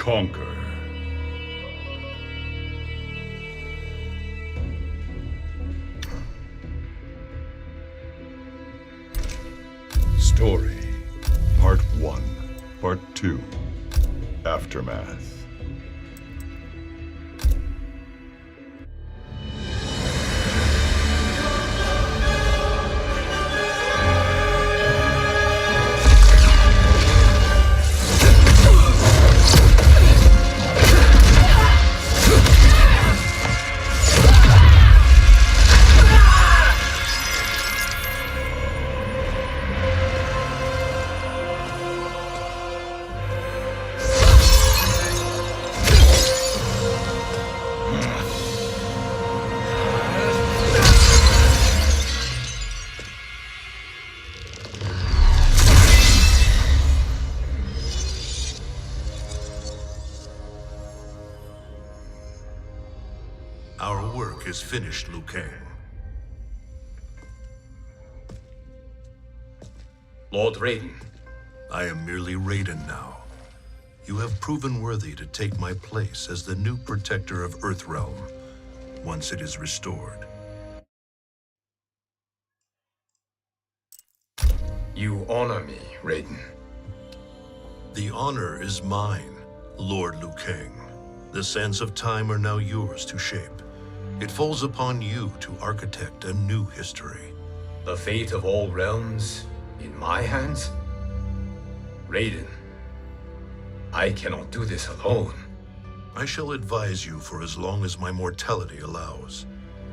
conquer. Story, Part 1, Part 2, Aftermath. Our work is finished, Liu Kang. Lord Raiden. I am merely Raiden now. You have proven worthy to take my place as the new protector of Earthrealm, once it is restored. You honor me, Raiden. The honor is mine, Lord Liu Kang. The sands of time are now yours to shape. It falls upon you to architect a new history. The fate of all realms in my hands? Raiden, I cannot do this alone. I shall advise you for as long as my mortality allows.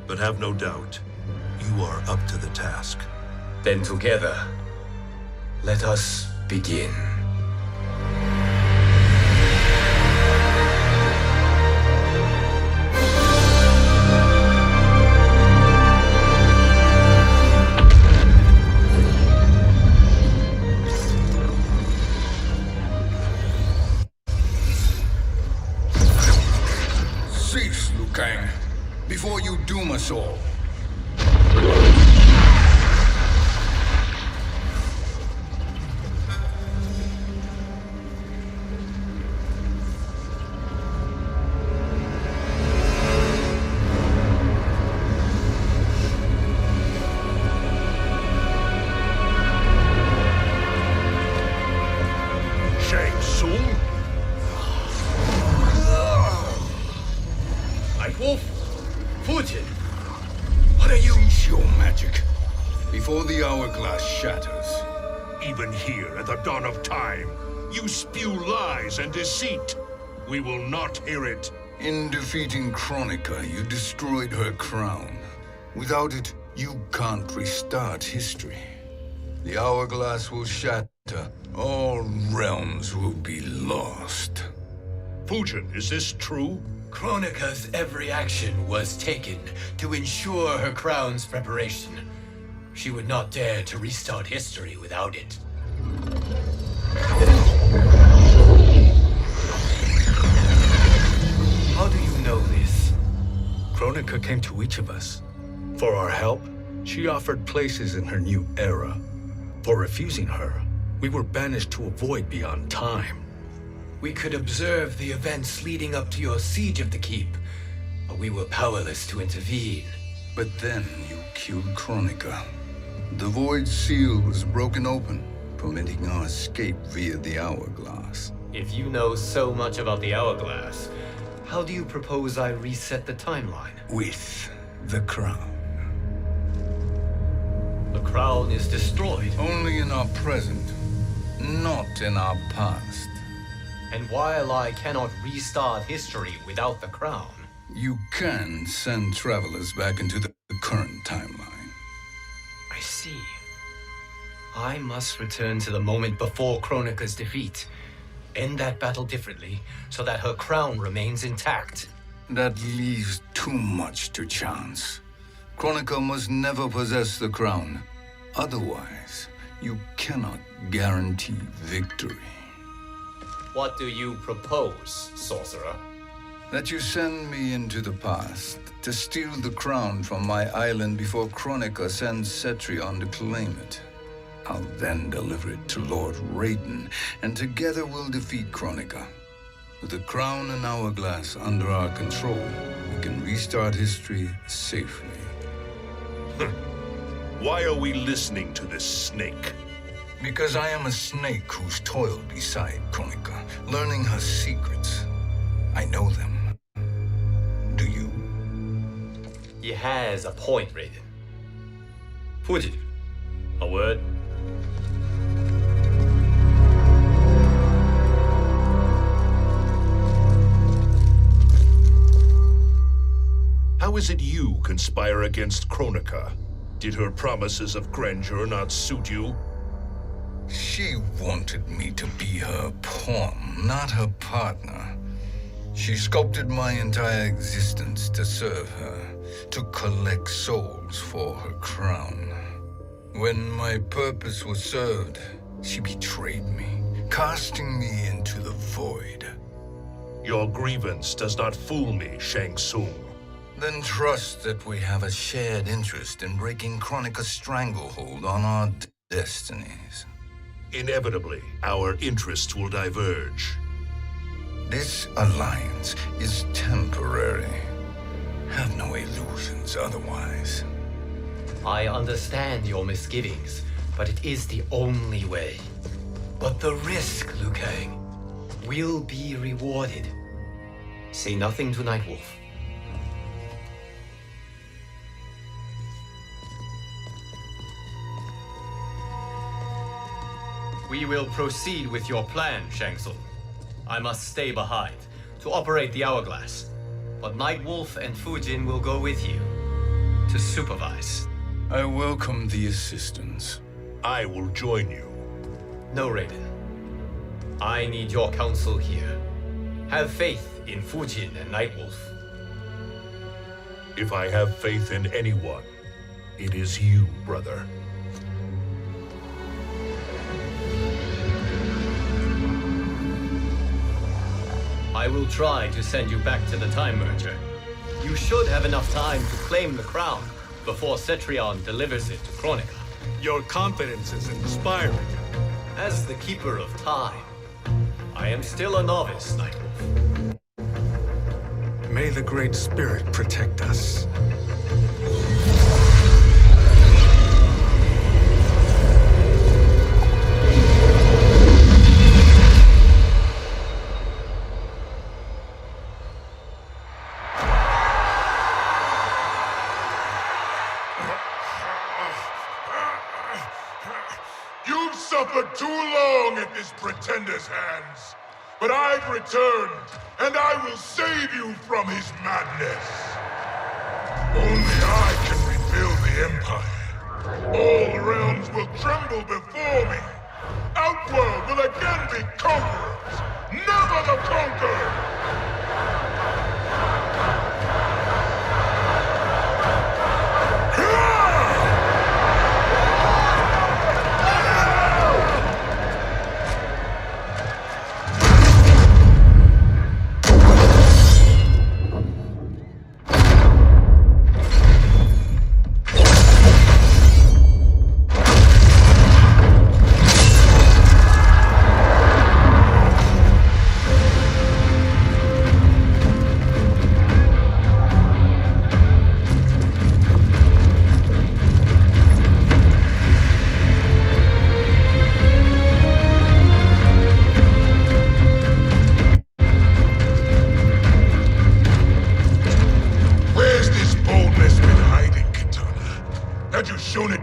But have no doubt, you are up to the task. Then together, let us begin. Cease, Liu Kang, before you doom us all. Shang Tsung? Wolf, Putin, what are you? Cease your magic, before the hourglass shatters. Even here at the dawn of time, you spew lies and deceit. We will not hear it. In defeating Kronika, you destroyed her crown. Without it, you can't restart history. The hourglass will shatter. All realms will be lost. Fujin, is this true? Kronika's every action was taken to ensure her crown's preparation. She would not dare to restart history without it. How do you know this? Kronika came to each of us. For our help, she offered places in her new era. For refusing her, we were banished to a void beyond time. We could observe the events leading up to your siege of the keep, but we were powerless to intervene. But then you killed Kronika. The void seal was broken open, permitting our escape via the hourglass. If you know so much about the hourglass, how do you propose I reset the timeline? With the crown. The crown is destroyed. Only in our present, not in our past. And while I cannot restart history without the crown, You can send travelers back into the current timeline. I see. I must return to the moment before Kronika's defeat. End that battle differently, so that her crown remains intact. That leaves too much to chance. Kronika must never possess the crown. Otherwise, you cannot guarantee victory. What do you propose, sorcerer? That you send me into the past to steal the crown from my island before Kronika sends Cetrion to claim it. I'll then deliver it to Lord Raiden, and together we'll defeat Kronika. With the crown and hourglass under our control, we can restart history safely. Why are we listening to this snake? Because I am a snake who's toiled beside Kronika, learning her secrets. I know them. Do you? He has a point, Raiden. Fujin, a word? How is it you conspire against Kronika? Did her promises of grandeur not suit you? She wanted me to be her pawn, not her partner. She sculpted my entire existence to serve her, to collect souls for her crown. When my purpose was served, she betrayed me, casting me into the void. Your grievance does not fool me, Shang Tsung. Then trust that we have a shared interest in breaking Kronika's stranglehold on our destinies. Inevitably, our interests will diverge. This alliance is temporary. Have no illusions otherwise. I understand your misgivings, but it is the only way. But the risk, Liu Kang, will be rewarded. Say nothing to Nightwolf. We will proceed with your plan, Shang Tsung. I must stay behind to operate the hourglass. But Nightwolf and Fujin will go with you to supervise. I welcome the assistance. I will join you. No, Raiden. I need your counsel here. Have faith in Fujin and Nightwolf. If I have faith in anyone, it is you, brother. I will try to send you back to the Time Merger. You should have enough time to claim the crown before Cetrion delivers it to Kronika. Your confidence is inspiring. As the Keeper of Time, I am still a novice, Nightwolf. May the Great Spirit protect us. You've suffered too long at this pretender's hands. But I've returned, and I will save you from his madness. Only I can rebuild the Empire. All realms will tremble before me. Outworld will again be conquerors, never the conquered!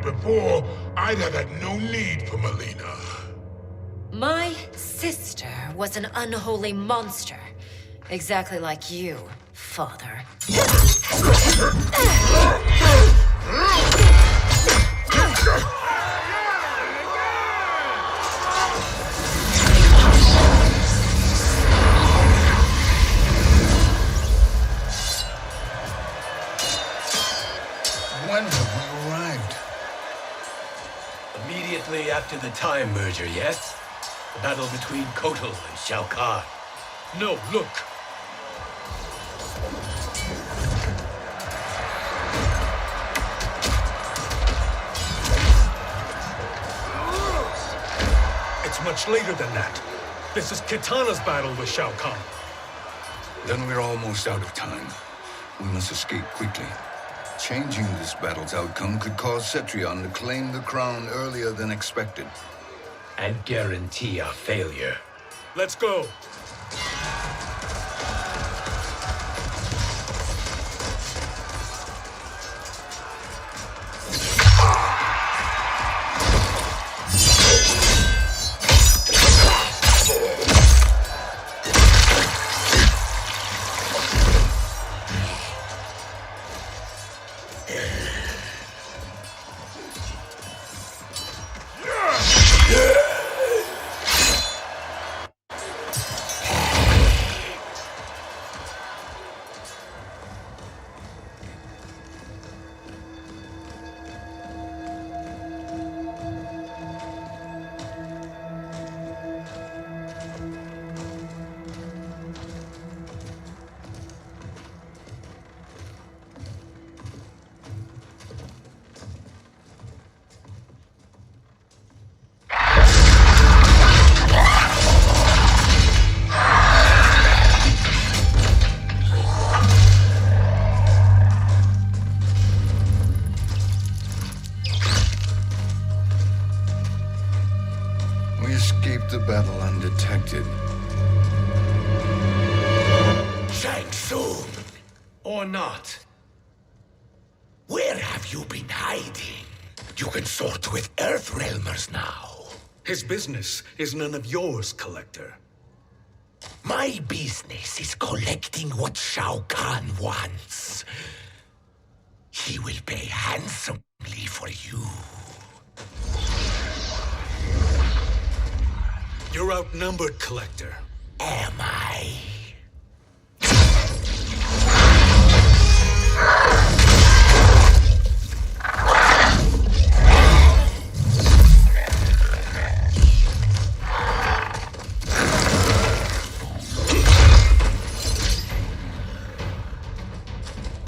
Before, I'd have had no need for Melina. My sister was an unholy monster. Exactly like you, father. When have we arrived? Immediately after the Time Merger, yes? The battle between Kotal and Shao Kahn. No, look. It's much later than that. This is Kitana's battle with Shao Kahn. Then we're almost out of time. We must escape quickly. Changing this battle's outcome could cause Cetrion to claim the crown earlier than expected. And guarantee our failure. Let's go! We escaped the battle undetected. Shang Tsung, Or not. where have you been hiding? You can sort with Earthrealmers now. His business is none of yours, Collector. My business is collecting what Shao Kahn wants. He will pay handsomely for you. You're outnumbered, Collector. Am I?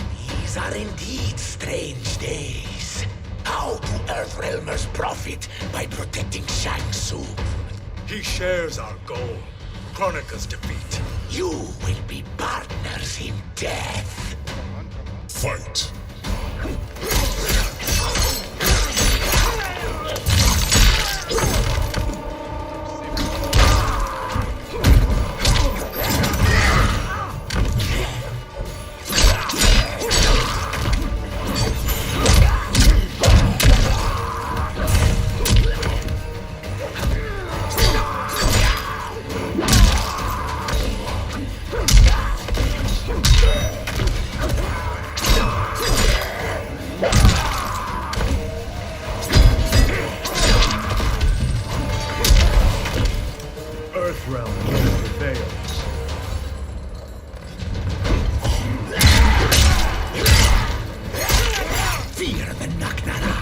These are indeed strange days. How do Earthrealmers profit by protecting Shang Tsung? He shares our goal. Kronika's defeat. You will be partners in death. Fight! Earthrealm prevails. Fear the Naknara.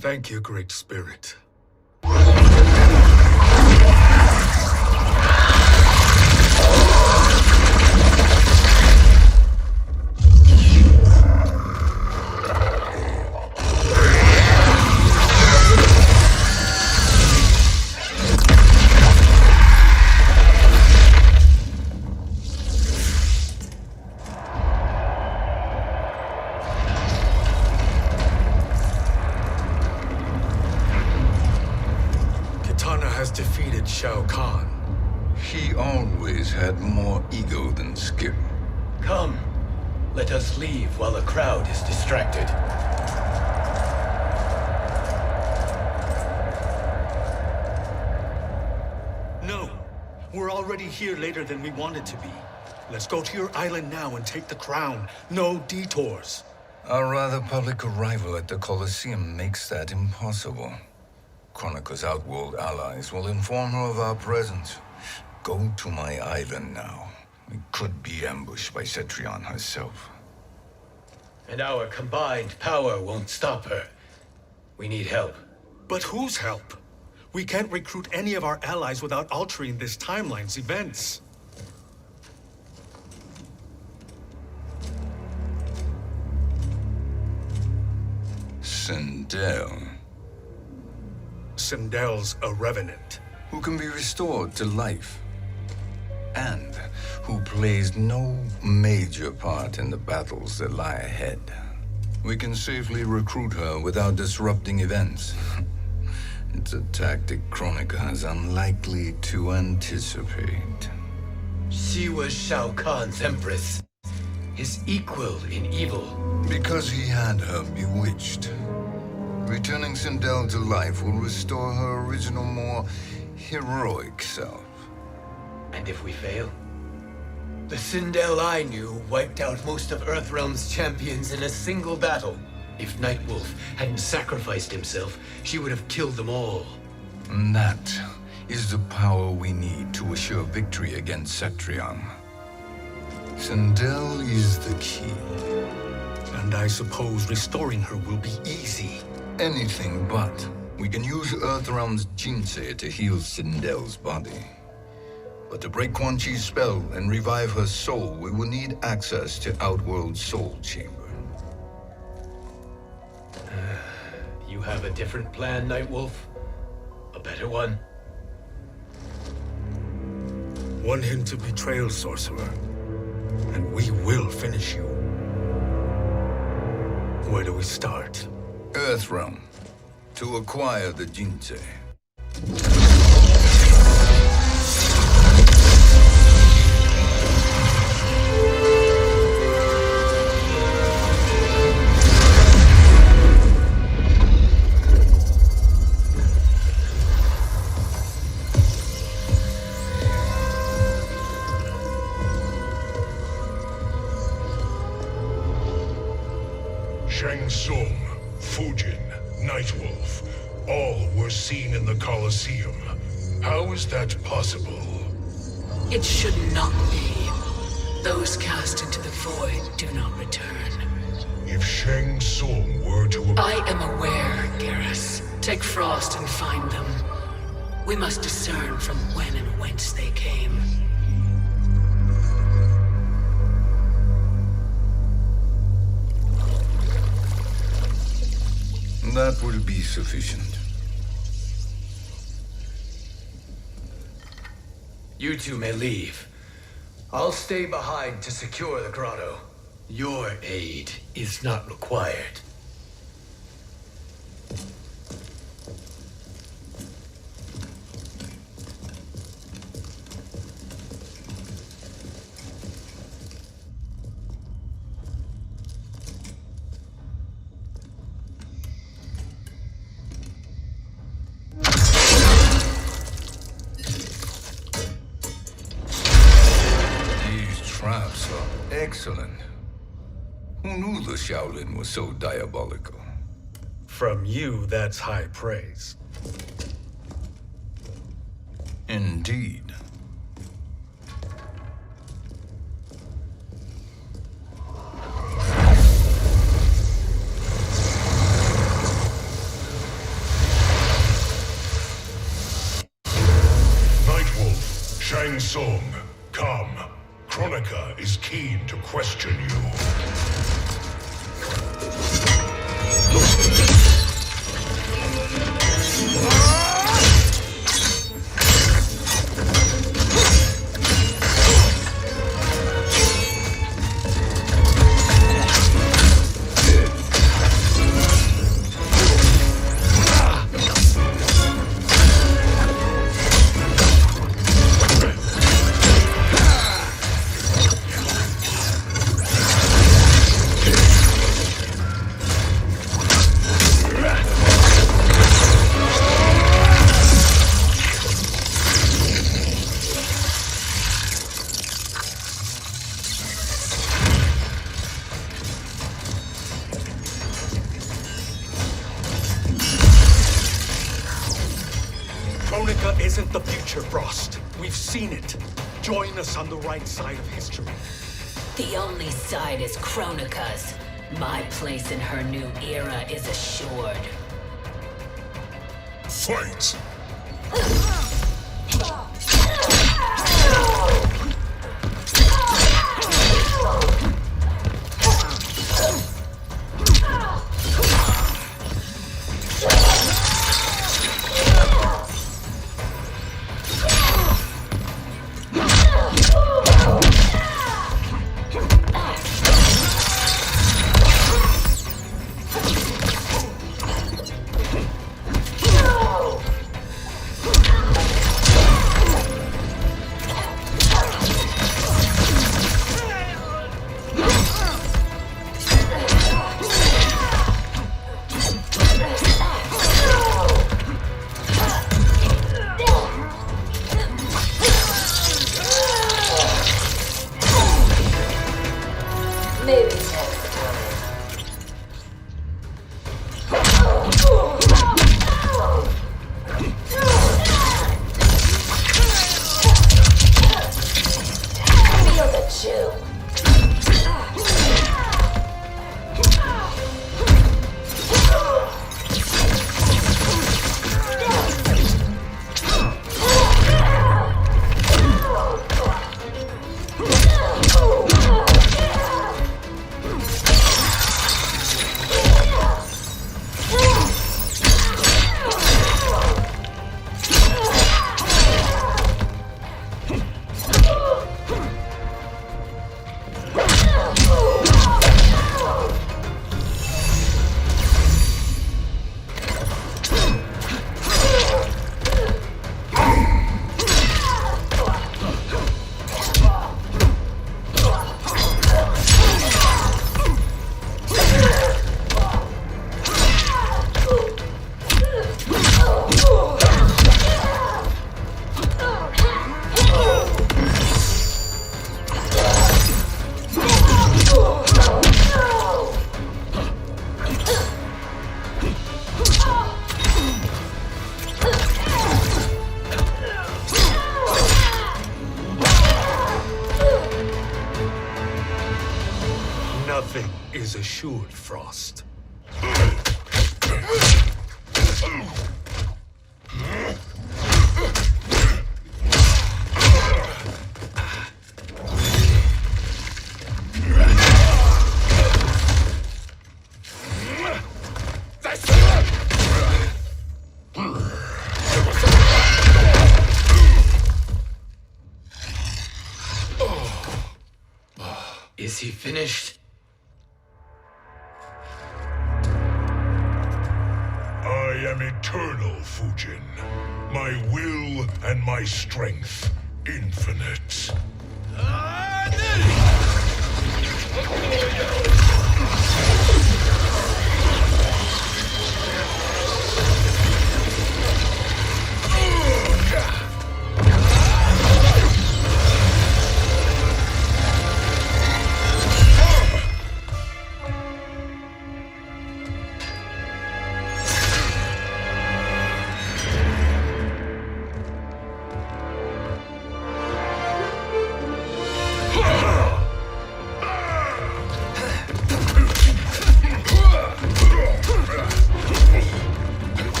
Thank you, Great Spirit. Has defeated Shao Kahn. He always had more ego than skill. Come, let us leave while the crowd is distracted. No, we're already here later than we wanted to be. Let's go to your island now and take the crown. No detours. Our rather public arrival at the Colosseum makes that impossible. Chronica's outworld allies will inform her of our presence. Go to my island now. We could be ambushed by Cetrion herself. And our combined power won't stop her. We need help. But whose help? We can't recruit any of our allies without altering this timeline's events. Sindel, Sindel's a revenant. who can be restored to life, and who plays no major part in the battles that lie ahead. We can safely recruit her without disrupting events. It's a tactic Chronica is unlikely to anticipate. She was Shao Kahn's empress, his equal in evil. Because he had her bewitched. Returning Sindel to life will restore her original, more heroic self. And if we fail? The Sindel I knew wiped out most of Earthrealm's champions in a single battle. If Nightwolf hadn't sacrificed himself, she would have killed them all. And that is the power we need to assure victory against Cetrion. Sindel is the key. And I suppose restoring her will be easy. Anything but. We can use Earthrealm's Jinsei to heal Sindel's body. But to break Quan Chi's spell and revive her soul, we will need access to Outworld's Soul Chamber. You have a different plan, Nightwolf? A better one? One hint of betrayal, sorcerer, and we will finish you. Where do we start? Earthrealm. To acquire the Jinsei. Shang Tsung, Fujin, Nightwolf, all were seen in the Colosseum. How is that possible? It should not be. Those cast into the void do not return. If Shang Tsung were to... I am aware, Garrus. Take Frost and find them. We must discern from when and whence they came. That will be sufficient. You two may leave. I'll stay behind to secure the grotto. Your aid is not required. Traps are excellent. Who knew the Shaolin was so diabolical? From you, that's high praise. Indeed. Nightwolf, Shang Tsung, come. Chronica is keen to question you. Kronika isn't the future, Frost. We've seen it. Join us on the right side of history. The only side is Kronika's. My place in her new era is assured. Fight! Nothing is assured, Frost. Is he finished? I am eternal, Fujin. My will and my strength infinite.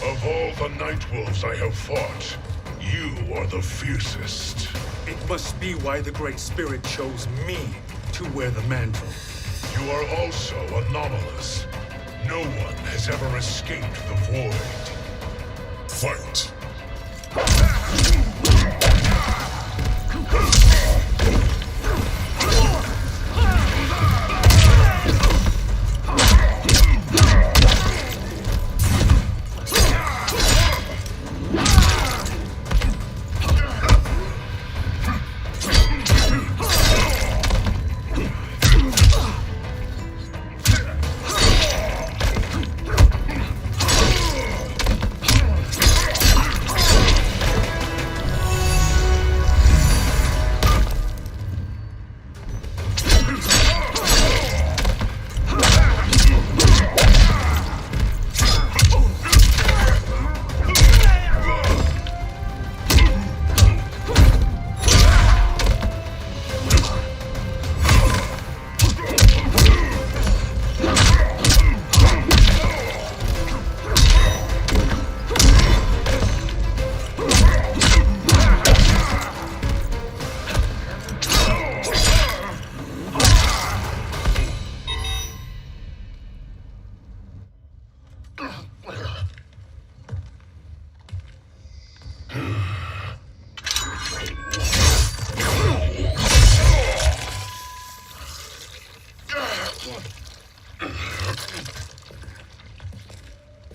Of all the Nightwolves I have fought, you are the fiercest. It must be why the Great Spirit chose me to wear the mantle. You are also anomalous. No one has ever escaped the void. Fight!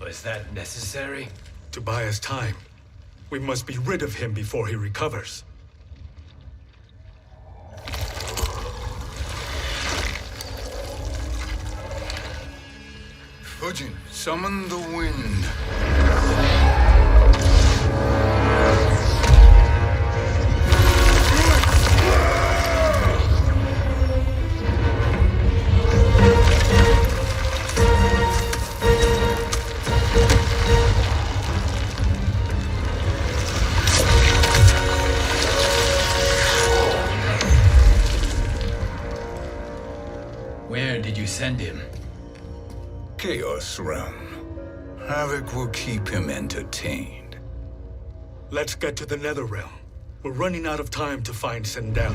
Was that necessary? To buy us time. We must be rid of him before he recovers. Fujin, summon the wind. Where did you send him? Chaos Realm. Havoc will keep him entertained. Let's get to the Netherrealm. We're running out of time to find Sindel.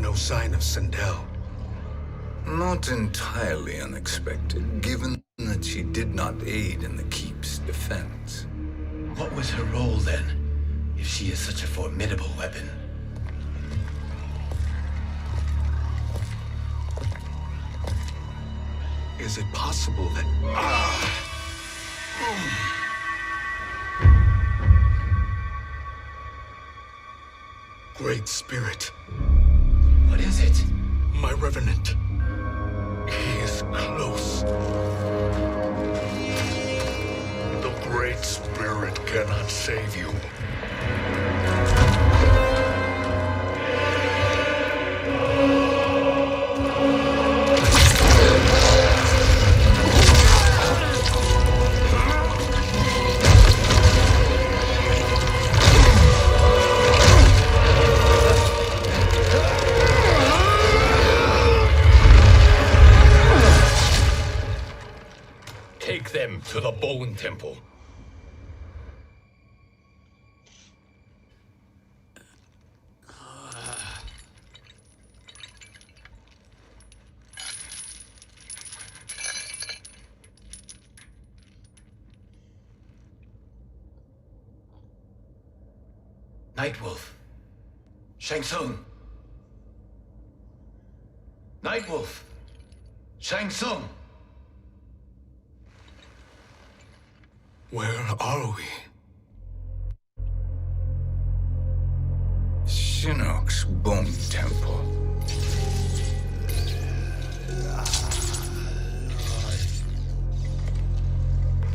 No sign of Sindel. Not entirely unexpected, given that she did not aid in the Keep's defense. What was her role then, if she is such a formidable weapon? Is it possible that... Great Spirit. What is it? My Revenant. He is close. The Great Spirit cannot save you. Take them to the Bone Temple. Nightwolf. Shang Tsung. Nightwolf. Shang Tsung. Where are we? Shinnok's Bone Temple.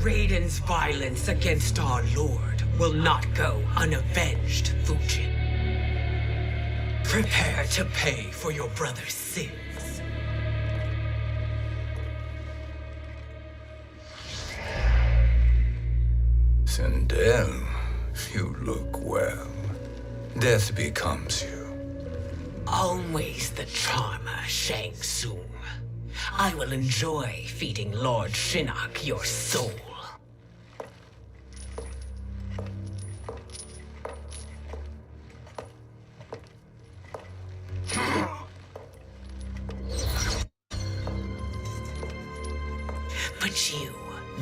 Raiden's violence against our Lord will not go unavenged, Fujin. Prepare to pay for your brother's sins. Sindel, you look well. Death becomes you. Always the charmer, Shang Tsung. I will enjoy feeding Lord Shinnok your soul. But you,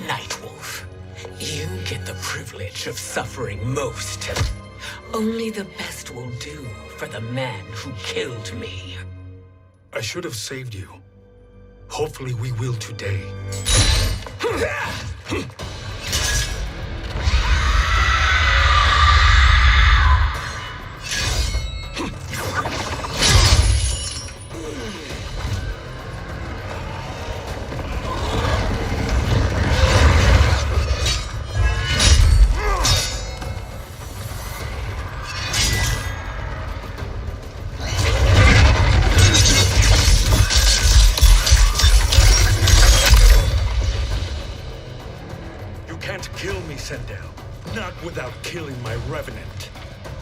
Nightwolf, you get the privilege of suffering most. Only the best will do for the man who killed me. I should have saved you. Hopefully we will today.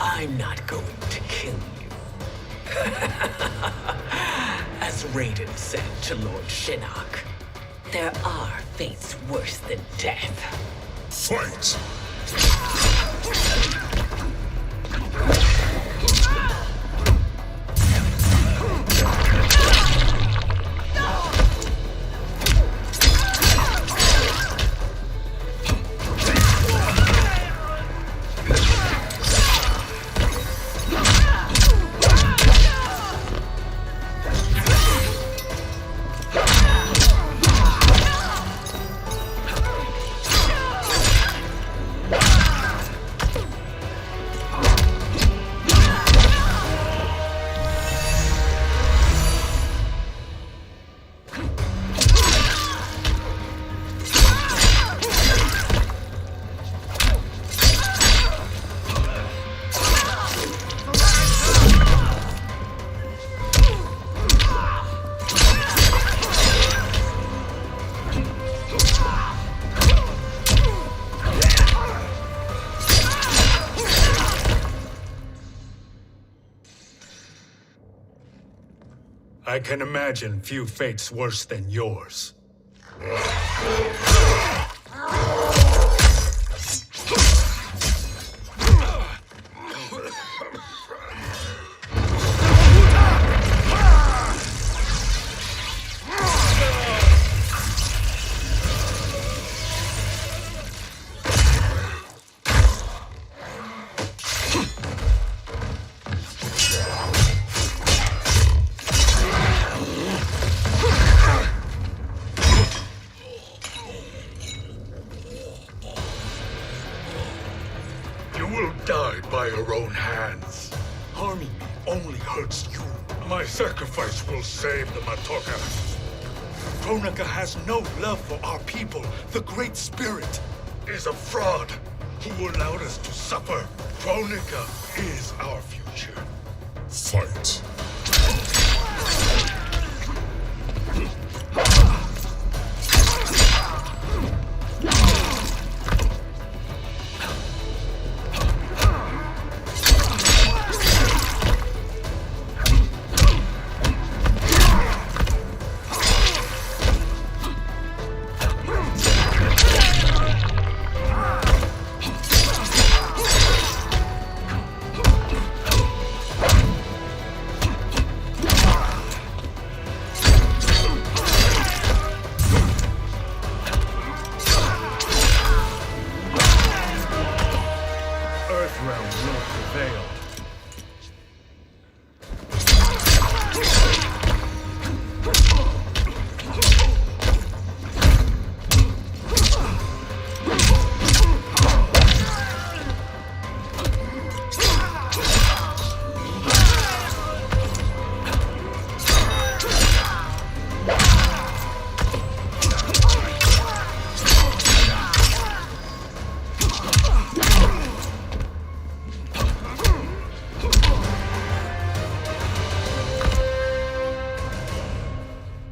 I'm not going to kill you. As Raiden said to Lord Shinnok, there are fates worse than death. Fight! I can imagine few fates worse than yours. You will die by your own hands. Harming me only hurts you. My sacrifice will save the Matoka. Kronika has no love for our people. The Great Spirit is a fraud who allowed us to suffer. Kronika is our future. Fight! Earthrealm will prevail.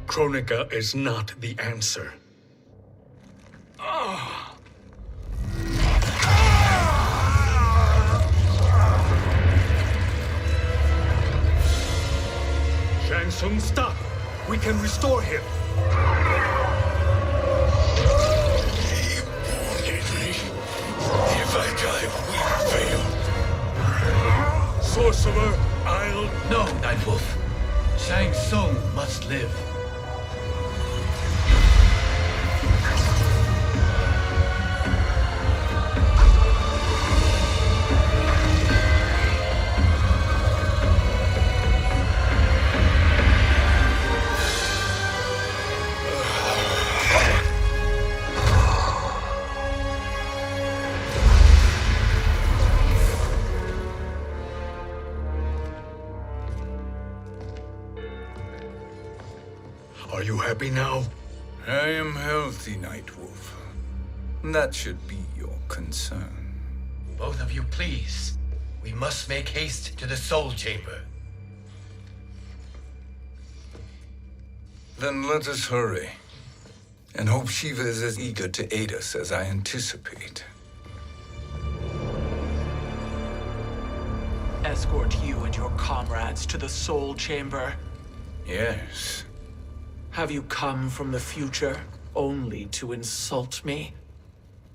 Kronika is not the answer. Shang Tsung, stop! We can restore him! He wounded me. If I die, we fail. Sorcerer, I'll... No, Nightwolf. Shang Tsung must live. Are you happy now? I am healthy, Nightwolf. That should be your concern. Both of you, please. We must make haste to the Soul Chamber. Then let us hurry. And hope Shiva is as eager to aid us as I anticipate. escort you and your comrades to the Soul Chamber? Yes. Have you come from the future only to insult me?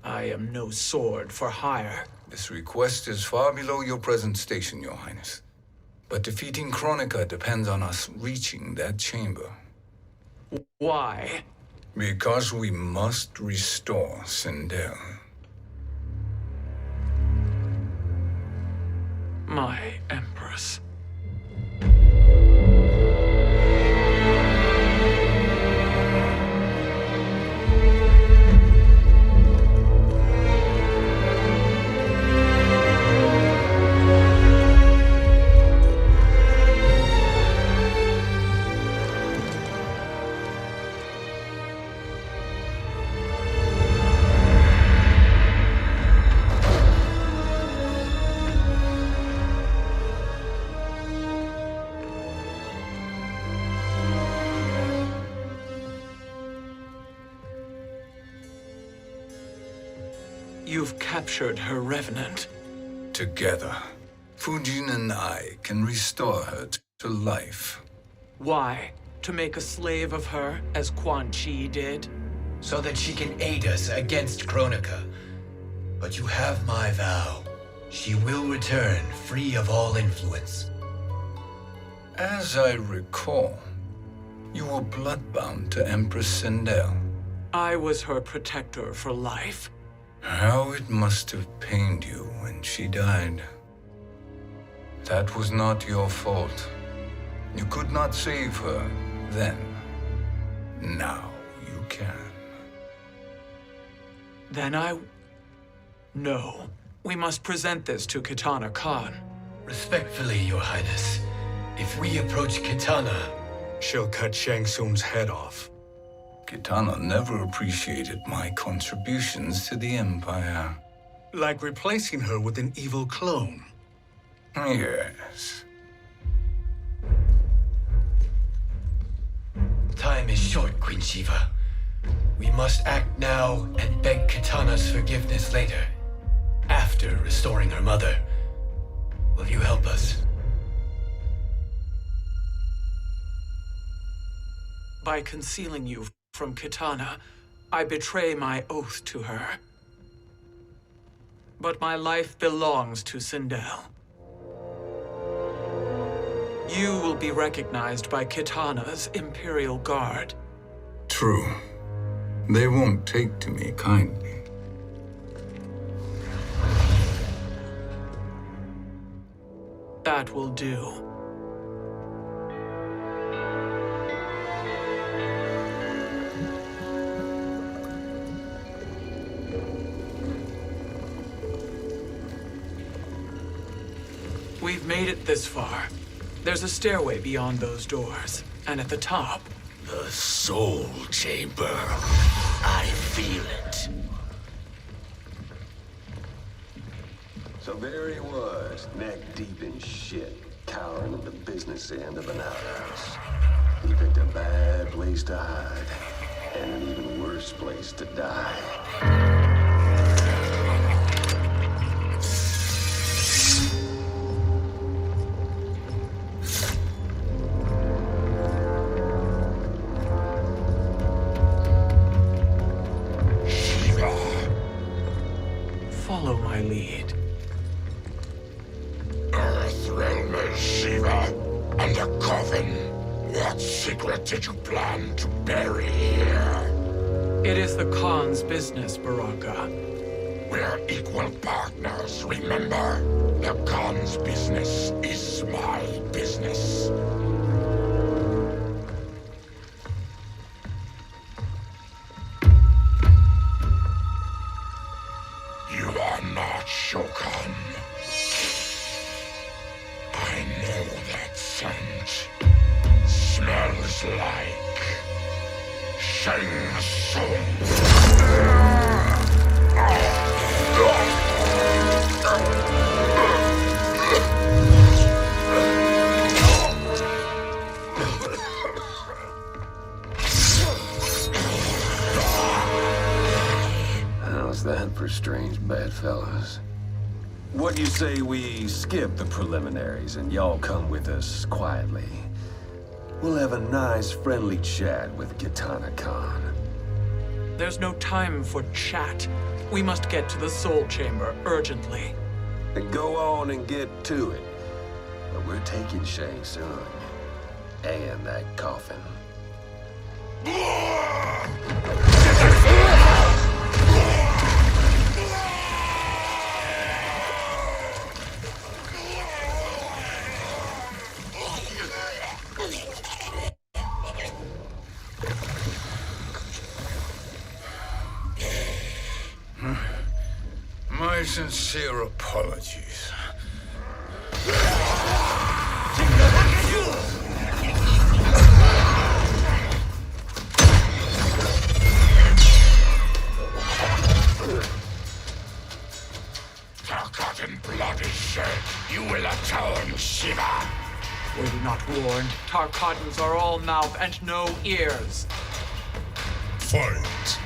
I am no sword for hire. This request is far below your present station, Your Highness. But defeating Kronika depends on us reaching that chamber. Why? Because we must restore Sindel. My Empress. You've captured her revenant. Together, Fujin and I can restore her to life. Why? To make a slave of her, as Quan Chi did? So that she can aid us against Kronika. But you have my vow. She will return free of all influence. As I recall, you were bloodbound to Empress Sindel. I was her protector for life. How it must have pained you when she died. That was not your fault. You could not save her then. Now you can. Then No. We must present this to Kitana Khan. Respectfully, Your Highness, if we approach Kitana, She'll cut Shang Tsung's head off. Kitana never appreciated my contributions to the Empire. Like replacing her with an evil clone. Yes. Time is short, Queen Shiva. We must act now and beg Kitana's forgiveness later. After restoring her mother. Will you help us? By concealing you from Kitana, I betray my oath to her. But my life belongs to Sindel. You will be recognized by Kitana's Imperial Guard. True. They won't take to me kindly. That will do. We've made it this far. There's a stairway beyond those doors, and at the top... The Soul Chamber. I feel it. So there he was, neck deep in shit, cowering at the business end of an outhouse. He picked a bad place to hide, and an even worse place to die. Follow my lead. Earthrealmer Shiva, and a coven. What secret did you plan to bury here? It is the Khan's business, Baraka. We're equal partners, remember? The Khan's business is my business. You are not Shokan. I know that scent. Smells like Shang Tsung. How's that for strange bedfellows? What do you say we skip the preliminaries and y'all come with us quietly? We'll have a nice, friendly chat with Kitana Khan. There's no time for chat. We must get to the Soul Chamber urgently. Then go on and get to it. But we're taking Shang Tsung. And that coffin. My sincere apologies. Forgotten blood is shed. You will atone, Shiva. Were you not warned? Tarkatans are all mouth and no ears. Fight.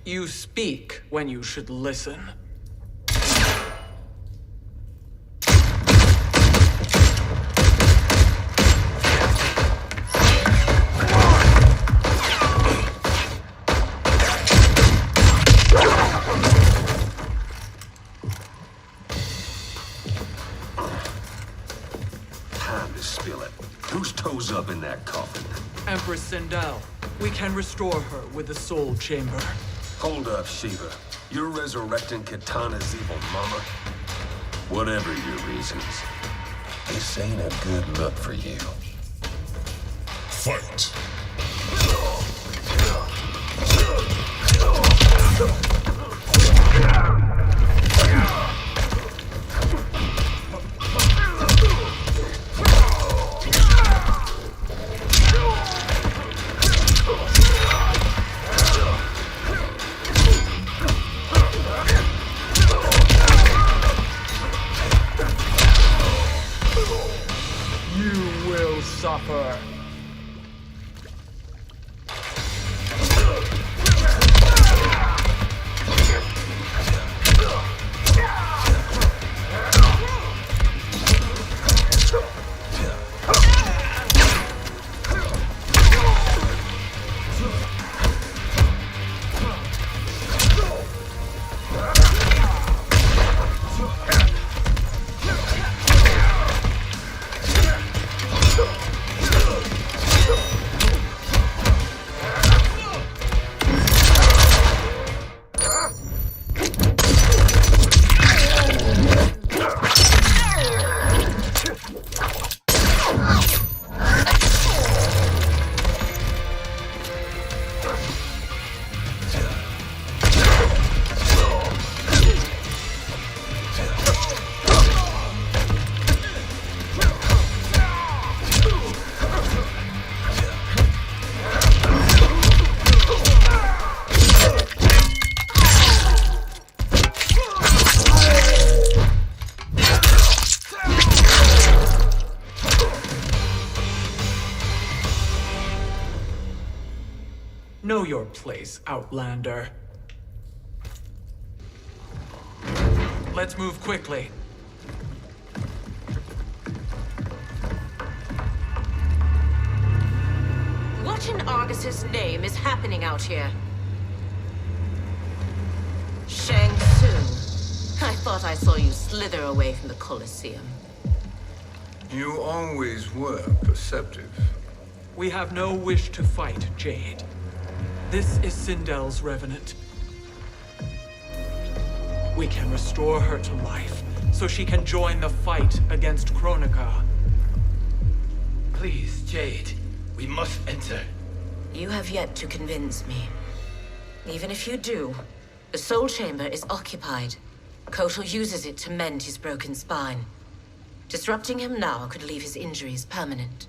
You speak when you should listen. Time to spill it. Whose toes up in that coffin? Empress Sindel, we can restore her with the Soul Chamber. Hold up, Shiva. You're resurrecting Kitana's evil mama? Whatever your reasons, this ain't a good look for you. Fight. You will suffer. Know your place, Outlander. Let's move quickly. What in Argus's name is happening out here? Shang Tsung. I thought I saw you slither away from the Colosseum. You always were perceptive. We have no wish to fight, Jade. This is Sindel's revenant. We can restore her to life, so she can join the fight against Kronika. Please, Jade. We must enter. You have yet to convince me. Even if you do, the Soul Chamber is occupied. Kotal uses it to mend his broken spine. Disrupting him now could leave his injuries permanent.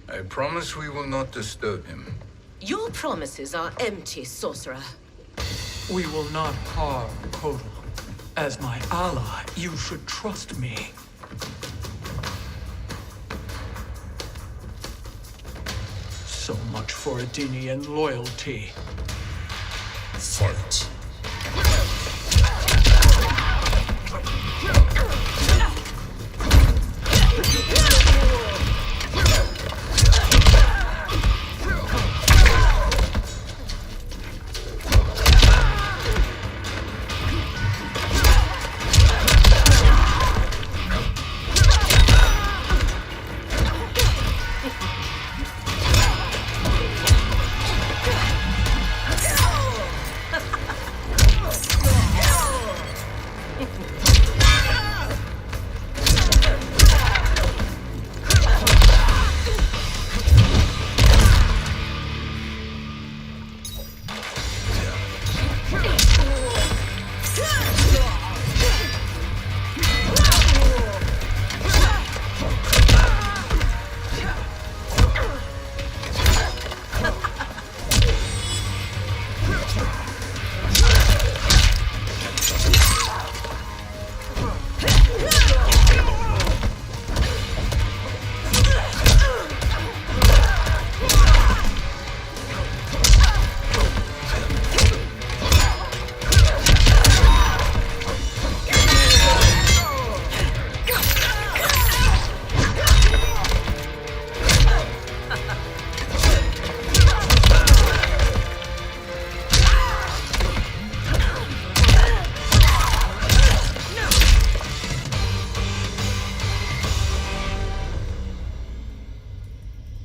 I promise we will not disturb him. Your promises are empty, sorcerer. We will not harm Kotal. As my ally, you should trust me. So much for Adenian loyalty. Fight.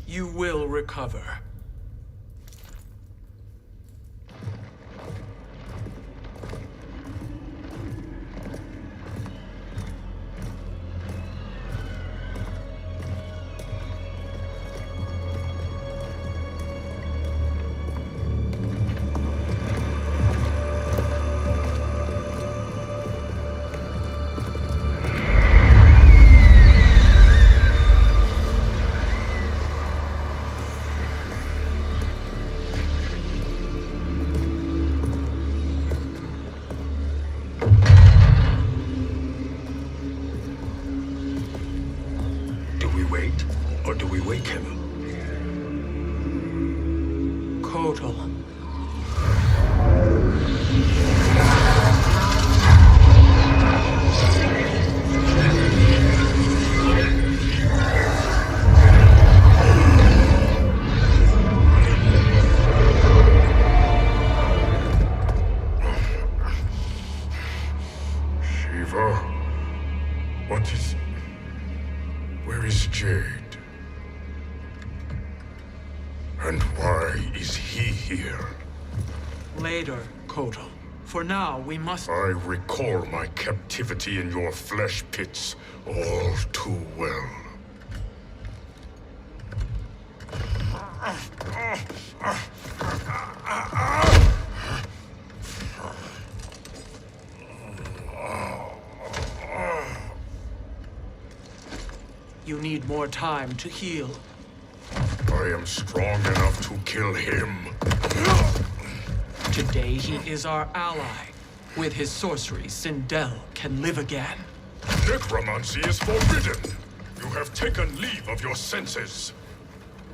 You will recover. Or do we wake him? Kotal. Shiva? What is... Where is Jade? And why is he here? Later, Kotal. For now, we must... I recall my captivity in your flesh pits all too well. You need more time to heal. I am strong enough to kill him. Today he is our ally. With his sorcery, Sindel can live again. Necromancy is forbidden. You have taken leave of your senses.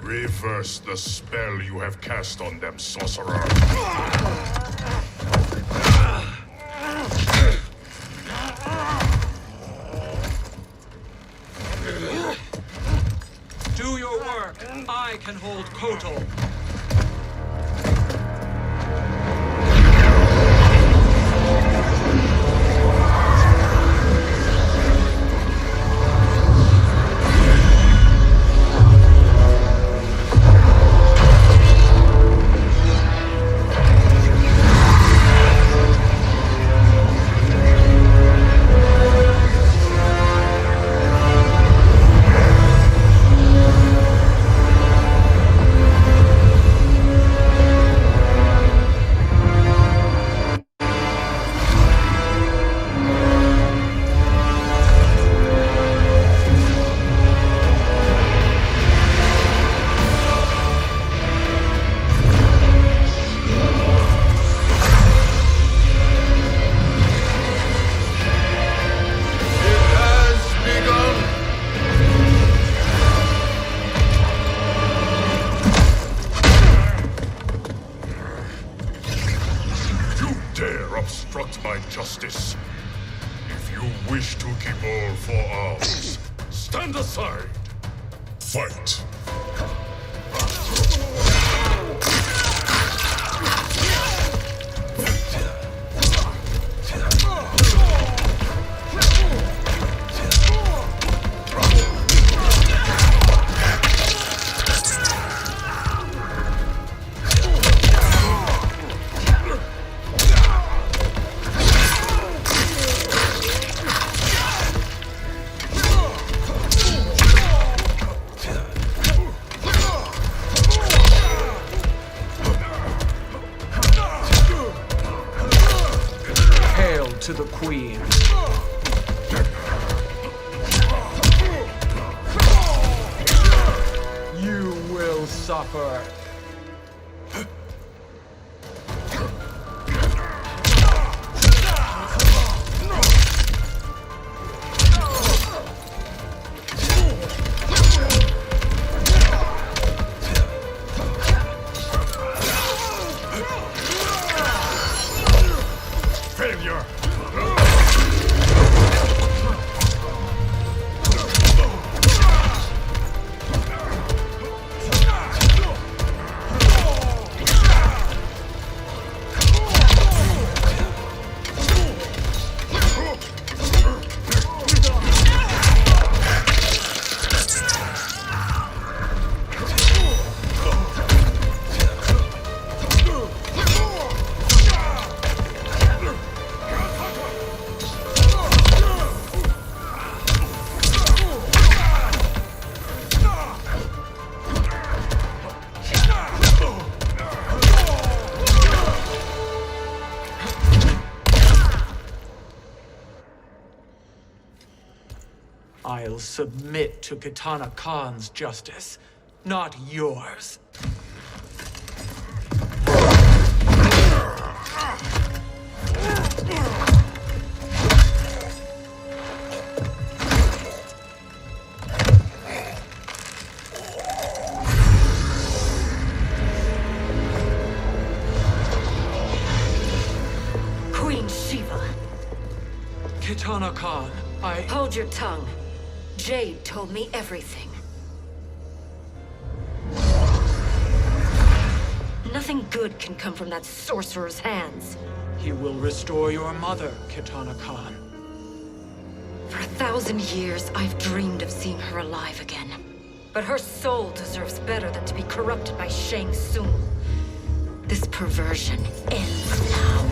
Reverse the spell you have cast on them, sorcerer. Do your work. I can hold Kotal. obstruct my justice. If you wish to keep all for ours, stand aside. Fight. To the Queen. You will suffer. Failure! I'll submit to Kitana Khan's justice, not yours. Queen Shiva. Kitana Khan, Hold your tongue. Jade told me everything. Nothing good can come from that sorcerer's hands. He will restore your mother, Kitana Khan. For 1,000 years, I've dreamed of seeing her alive again. But her soul deserves better than to be corrupted by Shang Tsung. This perversion ends now.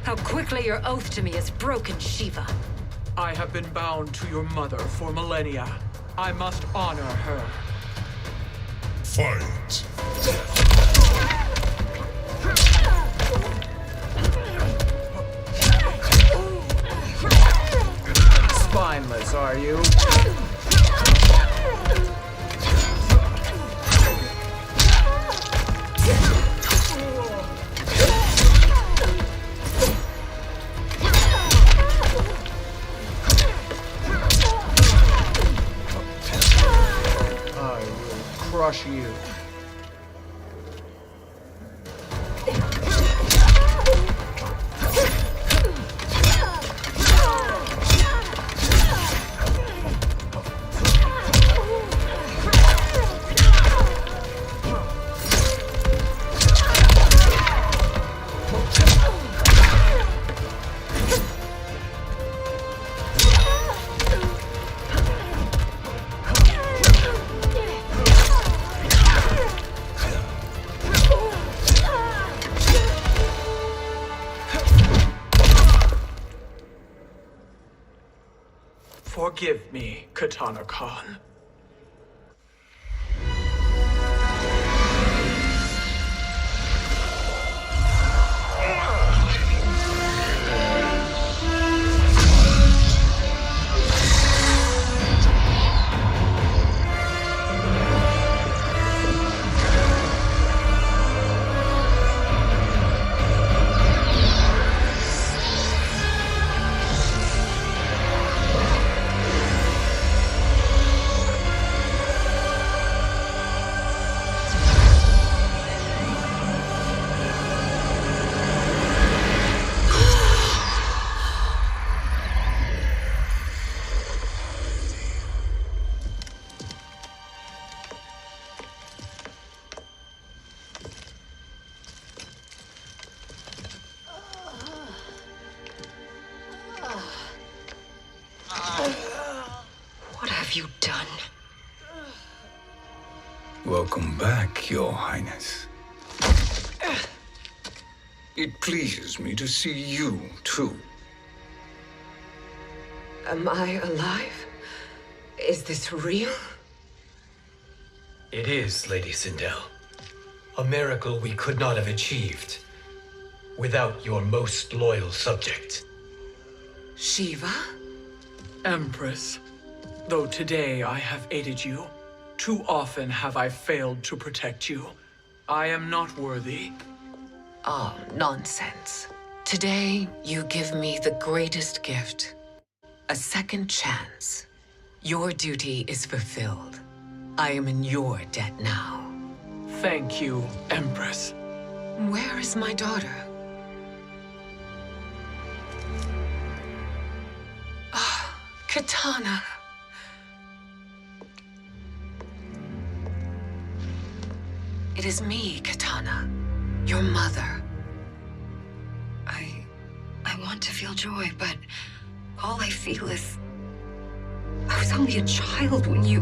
How quickly your oath to me is broken, Shiva. I have been bound to your mother for millennia. I must honor her. Fight! Spineless, are you? crush you. Forgive me, Katana Khan. What have you done? Welcome back, Your Highness. It pleases me to see you, too. Am I alive? Is this real? It is, Lady Sindel. A miracle we could not have achieved without your most loyal subject. Shiva? Empress, though today I have aided you, too often have I failed to protect you. I am not worthy. Oh, nonsense. Today, you give me the greatest gift. A second chance. Your duty is fulfilled. I am in your debt now. Thank you, Empress. Where is my daughter? Ah, Katana. It is me, Katana. Your mother. I want to feel joy, but all I feel is... I was only a child when you...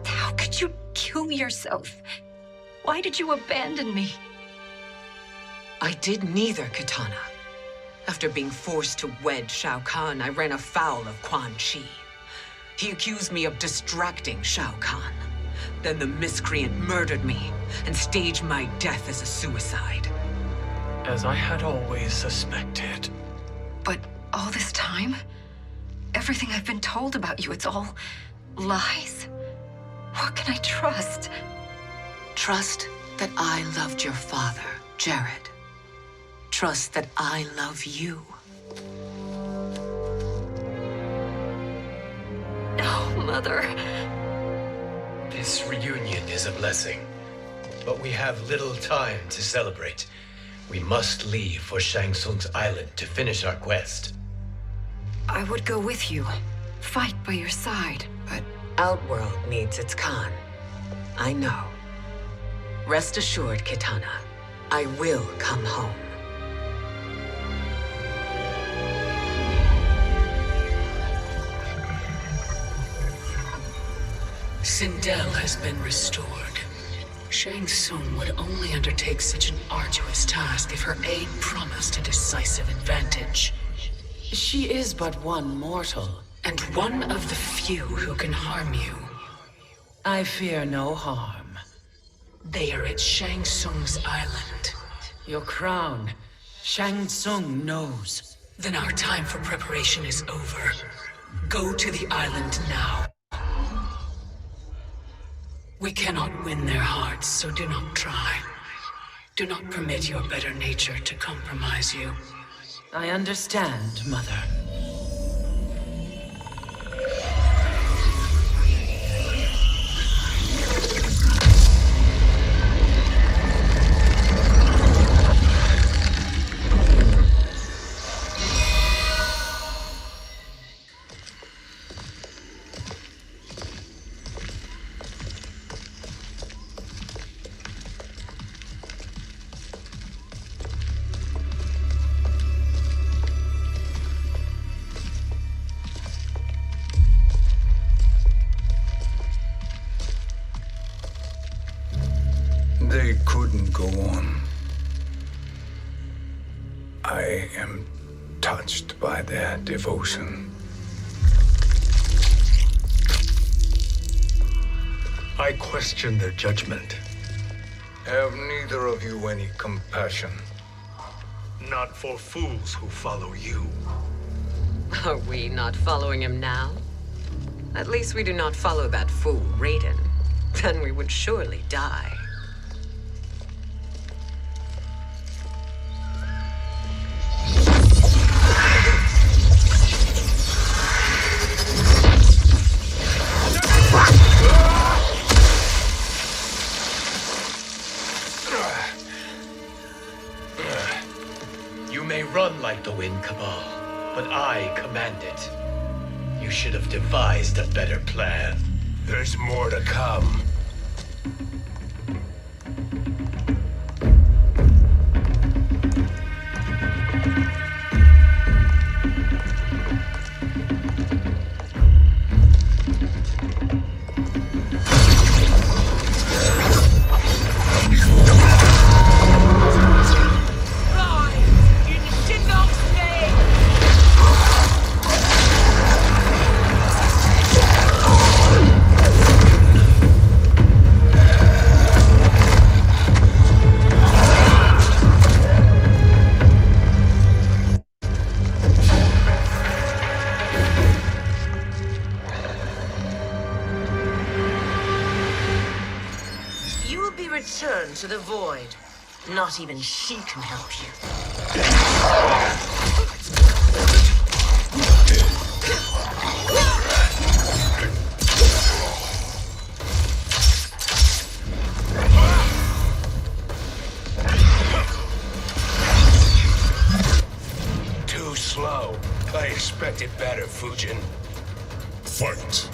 How could you kill yourself? Why did you abandon me? I did neither, Katana. After being forced to wed Shao Kahn, I ran afoul of Quan Chi. He accused me of distracting Shao Kahn. Then the miscreant murdered me and staged my death as a suicide. As I had always suspected. But all this time? Everything I've been told about you, it's all lies? What can I trust? Trust that I loved your father, Jared. Trust that I love you. No, Mother. This reunion is a blessing, but we have little time to celebrate. We must leave for Shang Tsung's island to finish our quest. I would go with you. Fight by your side. But Outworld needs its Khan. I know. Rest assured, Katana. I will come home. Sindel has been restored. Shang Tsung would only undertake such an arduous task if her aid promised a decisive advantage. She is but one mortal, and one of the few who can harm you. I fear no harm. They are at Shang Tsung's island. Your crown, Shang Tsung knows. Then our time for preparation is over. Go to the island now. We cannot win their hearts, so do not try. Do not permit your better nature to compromise you. I understand, Mother. go on. I am touched by their devotion. I question their judgment. Have neither of you any compassion? Not for fools who follow you. Are we not following him now? At least we do not follow that fool, Raiden. Then we would surely die. You may run like the wind, Cabal, but I command it. You should have devised a better plan. There's more to come. Return to the void. Not even she can help you. Too slow. I expected better, Fujin. Fight.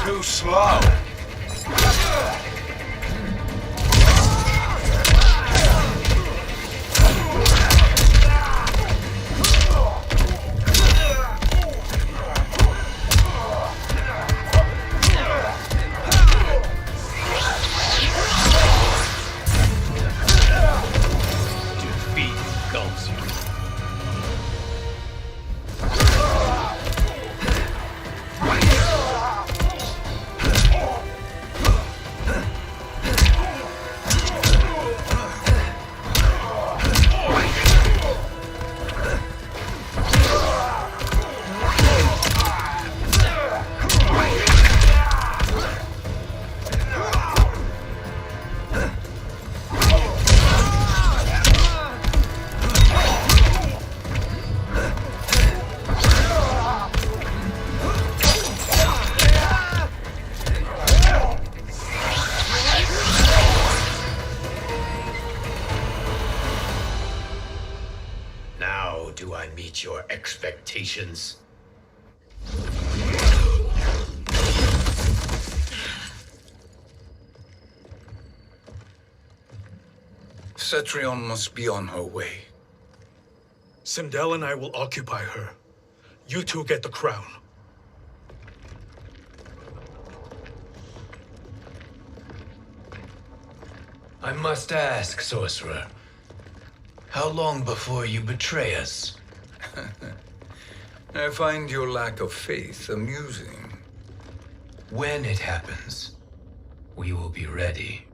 Too slow. Defeat engulfs you. Now do I meet your expectations? Cetrion must be on her way. Sindel and I will occupy her. You two get the crown. I must ask, sorcerer. How long before you betray us? I find your lack of faith amusing. When it happens, we will be ready.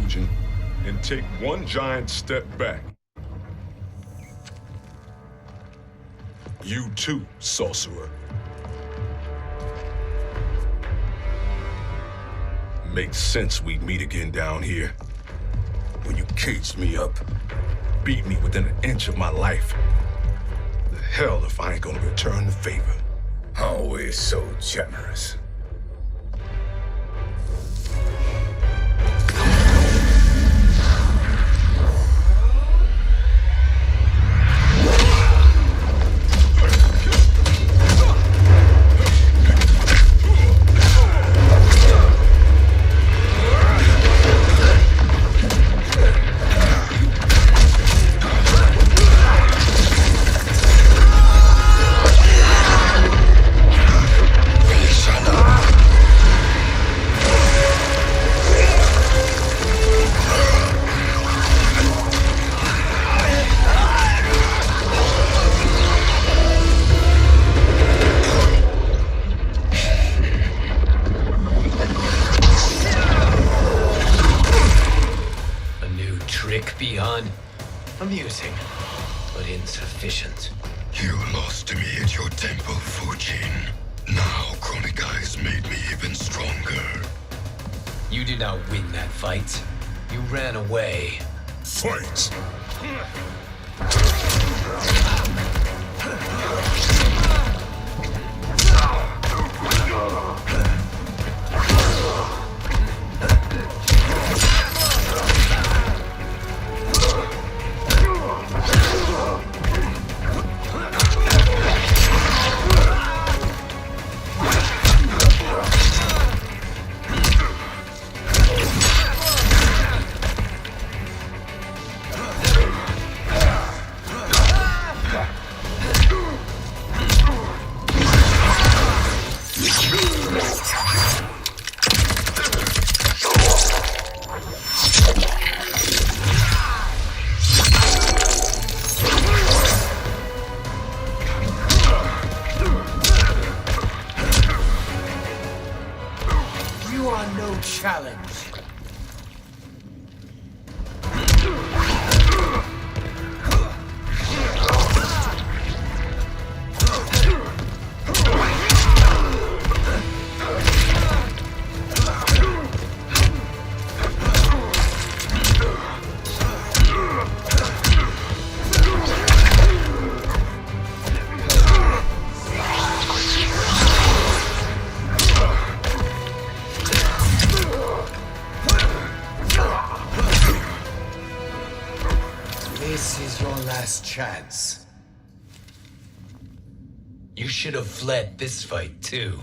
Fujin, and take one giant step back. You too, sorcerer. Makes sense we'd meet again down here. When you caged me up, beat me within an inch of my life. The hell if I ain't gonna return the favor. Always so generous. Amusing, but insufficient. You lost to me at your temple, Fujin. Now Kronika has made me even stronger. You did not win that fight. You ran away. Fight! Challenge. This is your last chance. You should have fled this fight, too.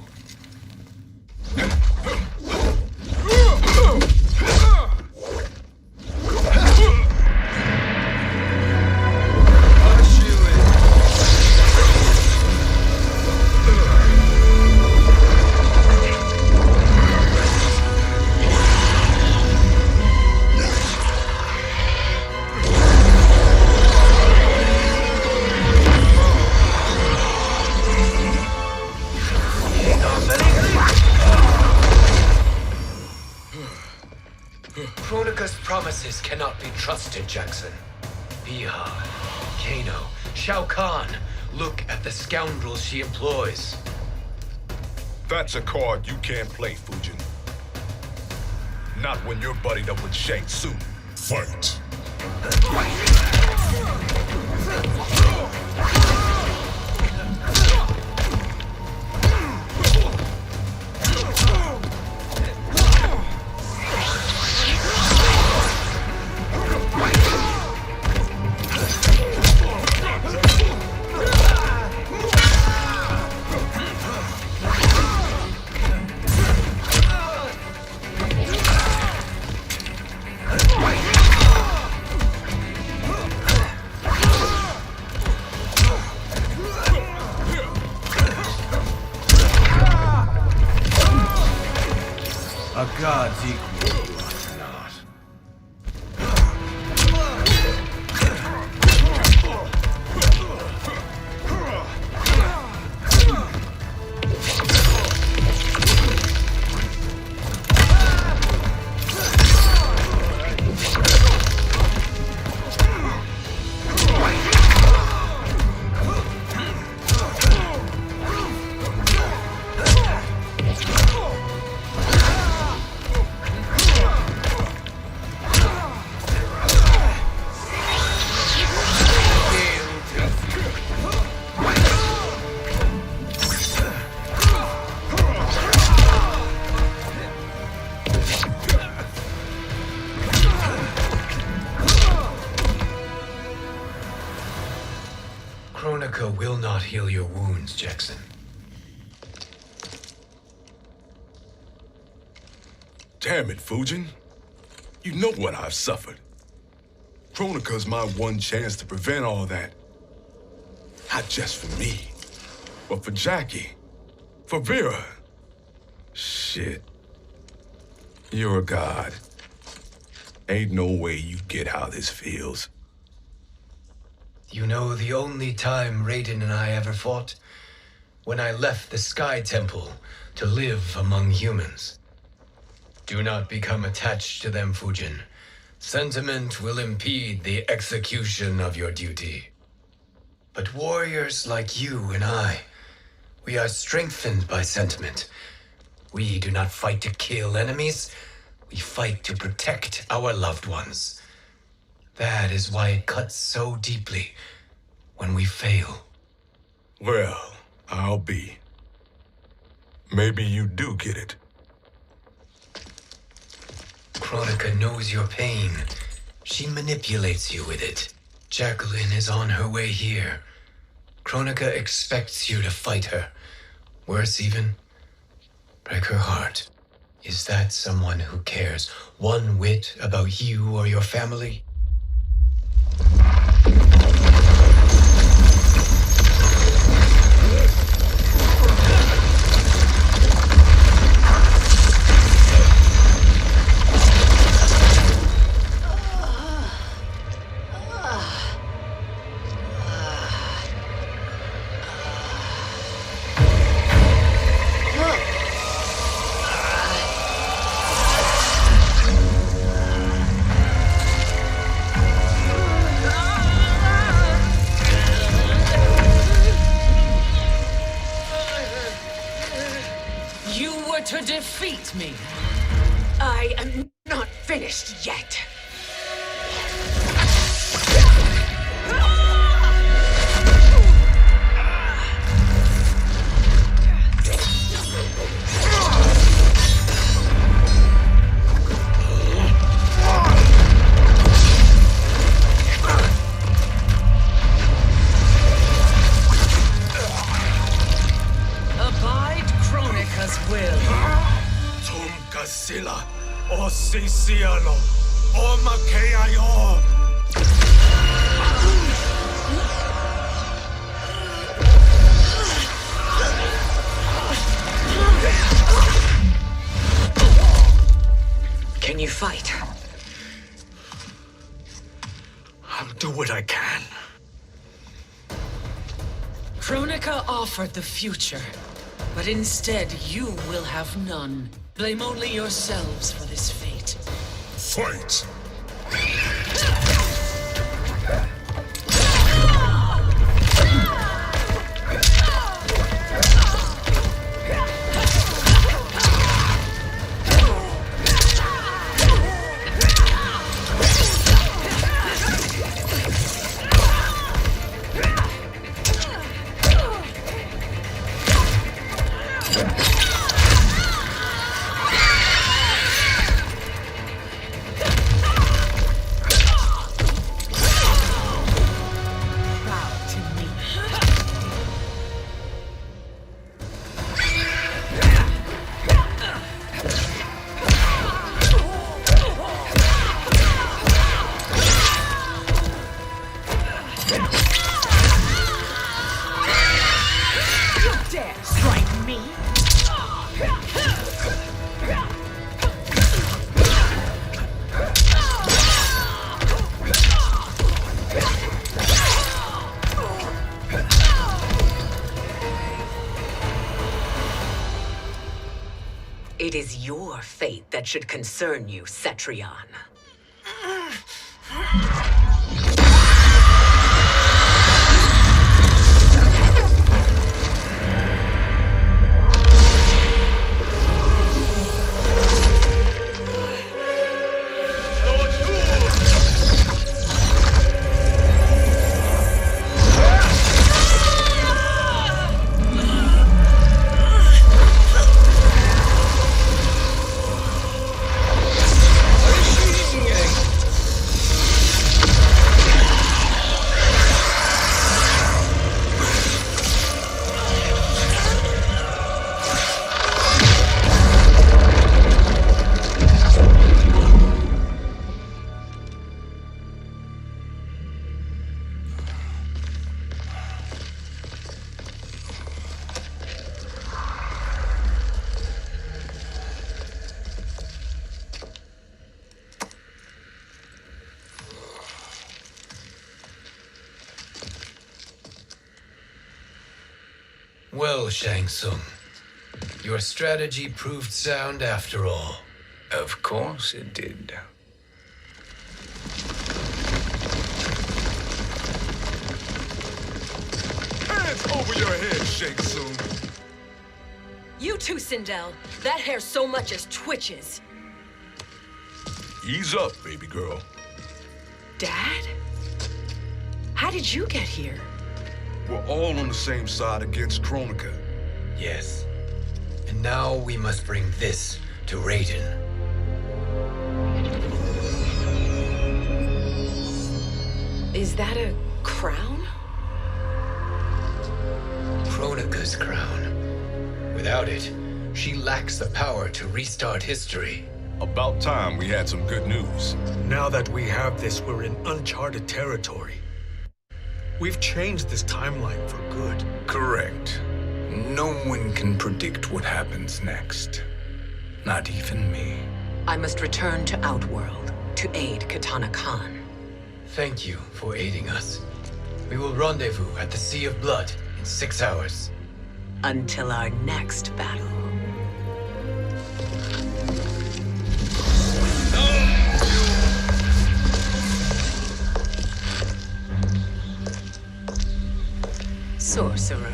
Kronika's promises cannot be trusted, Jackson. Biha, Kano, Shao Kahn. Look at the scoundrels she employs. That's a card you can't play, Fujin. Not when you're buddied up with Shang Tsung. Fight! A god's equal to you or not. heal your wounds, Jackson. Damn it, Fujin. You know what I've suffered. Kronika's my one chance to prevent all that. Not just for me, but for Jackie, for Vera. Shit. You're a god. Ain't no way you get how this feels. You know the only time Raiden and I ever fought? When I left the Sky Temple to live among humans. Do not become attached to them, Fujin. Sentiment will impede the execution of your duty. But warriors like you and I, we are strengthened by sentiment. We do not fight to kill enemies. We fight to protect our loved ones. That is why it cuts so deeply when we fail. Well, I'll be. Maybe you do get it. Kronika knows your pain. She manipulates you with it. Jacqueline is on her way here. Kronika expects you to fight her. Worse even, break her heart. Is that someone who cares one whit about you or your family? To defeat me. I am not finished yet. Abide Kronika's will. Sila, o Sicialo, o Makeayo. Can you fight? I'll do what I can. Kronika offered the future, but instead you will have none. Blame only yourselves for this fate. Fight! It is your fate that should concern you, Cetrion. Well, Shang Tsung, your strategy proved sound after all. Of course it did. Hands over your head, Shang Tsung. You too, Sindel. That hair so much as twitches. Ease up, baby girl. Dad? How did you get here? We're all on the same side against Kronika. Yes. And now we must bring this to Raiden. Is that a crown? Kronika's crown. Without it, she lacks the power to restart history. About time we had some good news. Now that we have this, we're in uncharted territory. We've changed this timeline for good. Correct. No one can predict what happens next. Not even me. I must return to Outworld to aid Katana Khan. Thank you for aiding us. We will rendezvous at the Sea of Blood in 6 hours. Until our next battle. Sorcerer.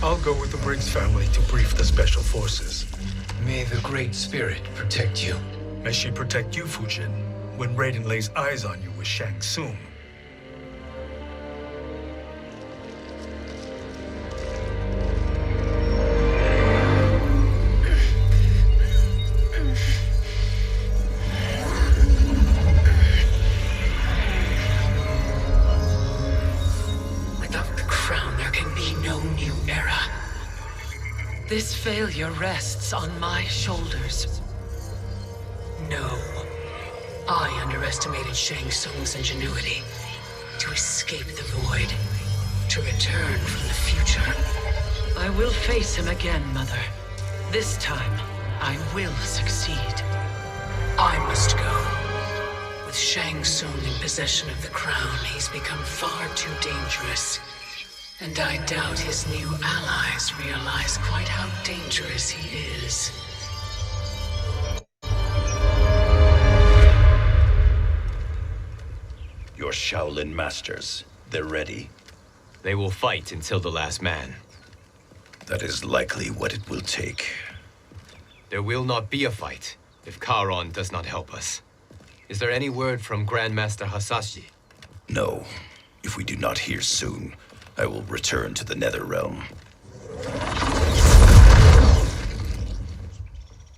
I'll go with the Briggs family to brief the Special Forces. May the Great Spirit protect you. May she protect you, Fujin, when Raiden lays eyes on you with Shang Tsung. Without the crown, there can be no new era. This failure rests on my shoulders. No. I underestimated Shang Tsung's ingenuity. To escape the void. To return from the future. I will face him again, Mother. This time, I will succeed. I must go. With Shang Tsung in possession of the crown, he's become far too dangerous. And I doubt his new allies realize quite how dangerous he is. Your Shaolin masters, they're ready. They will fight until the last man. That is likely what it will take. There will not be a fight if Charon does not help us. Is there any word from Grandmaster Hasashi? No. If we do not hear soon, I will return to the Netherrealm.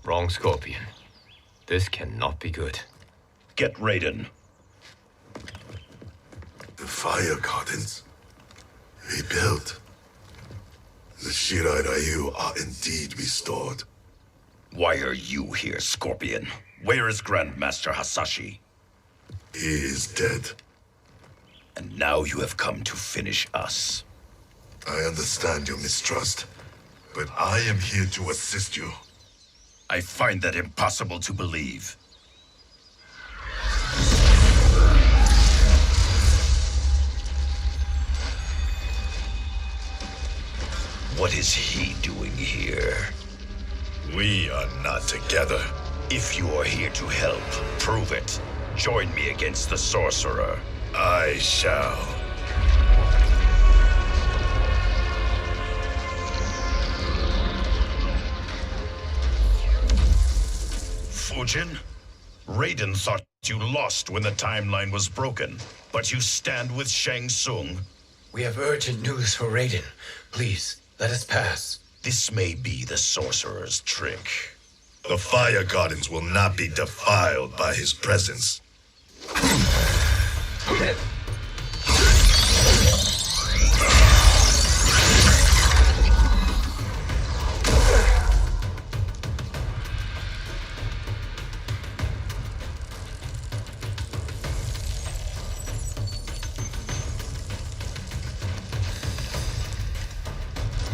Wrong, Scorpion. This cannot be good. Get Raiden. The fire gardens rebuilt. The Shirai Ryu are indeed restored. Why are you here, Scorpion? Where is Grandmaster Hasashi? He is dead. And now you have come to finish us. I understand your mistrust, but I am here to assist you. I find that impossible to believe. What is he doing here? We are not together. If you are here to help, prove it. Join me against the sorcerer. I shall. Fujin, Raiden thought you lost when the timeline was broken, but you stand with Shang Tsung. We have urgent news for Raiden. Please, let us pass. This may be the sorcerer's trick. The fire gardens will not be defiled by his presence.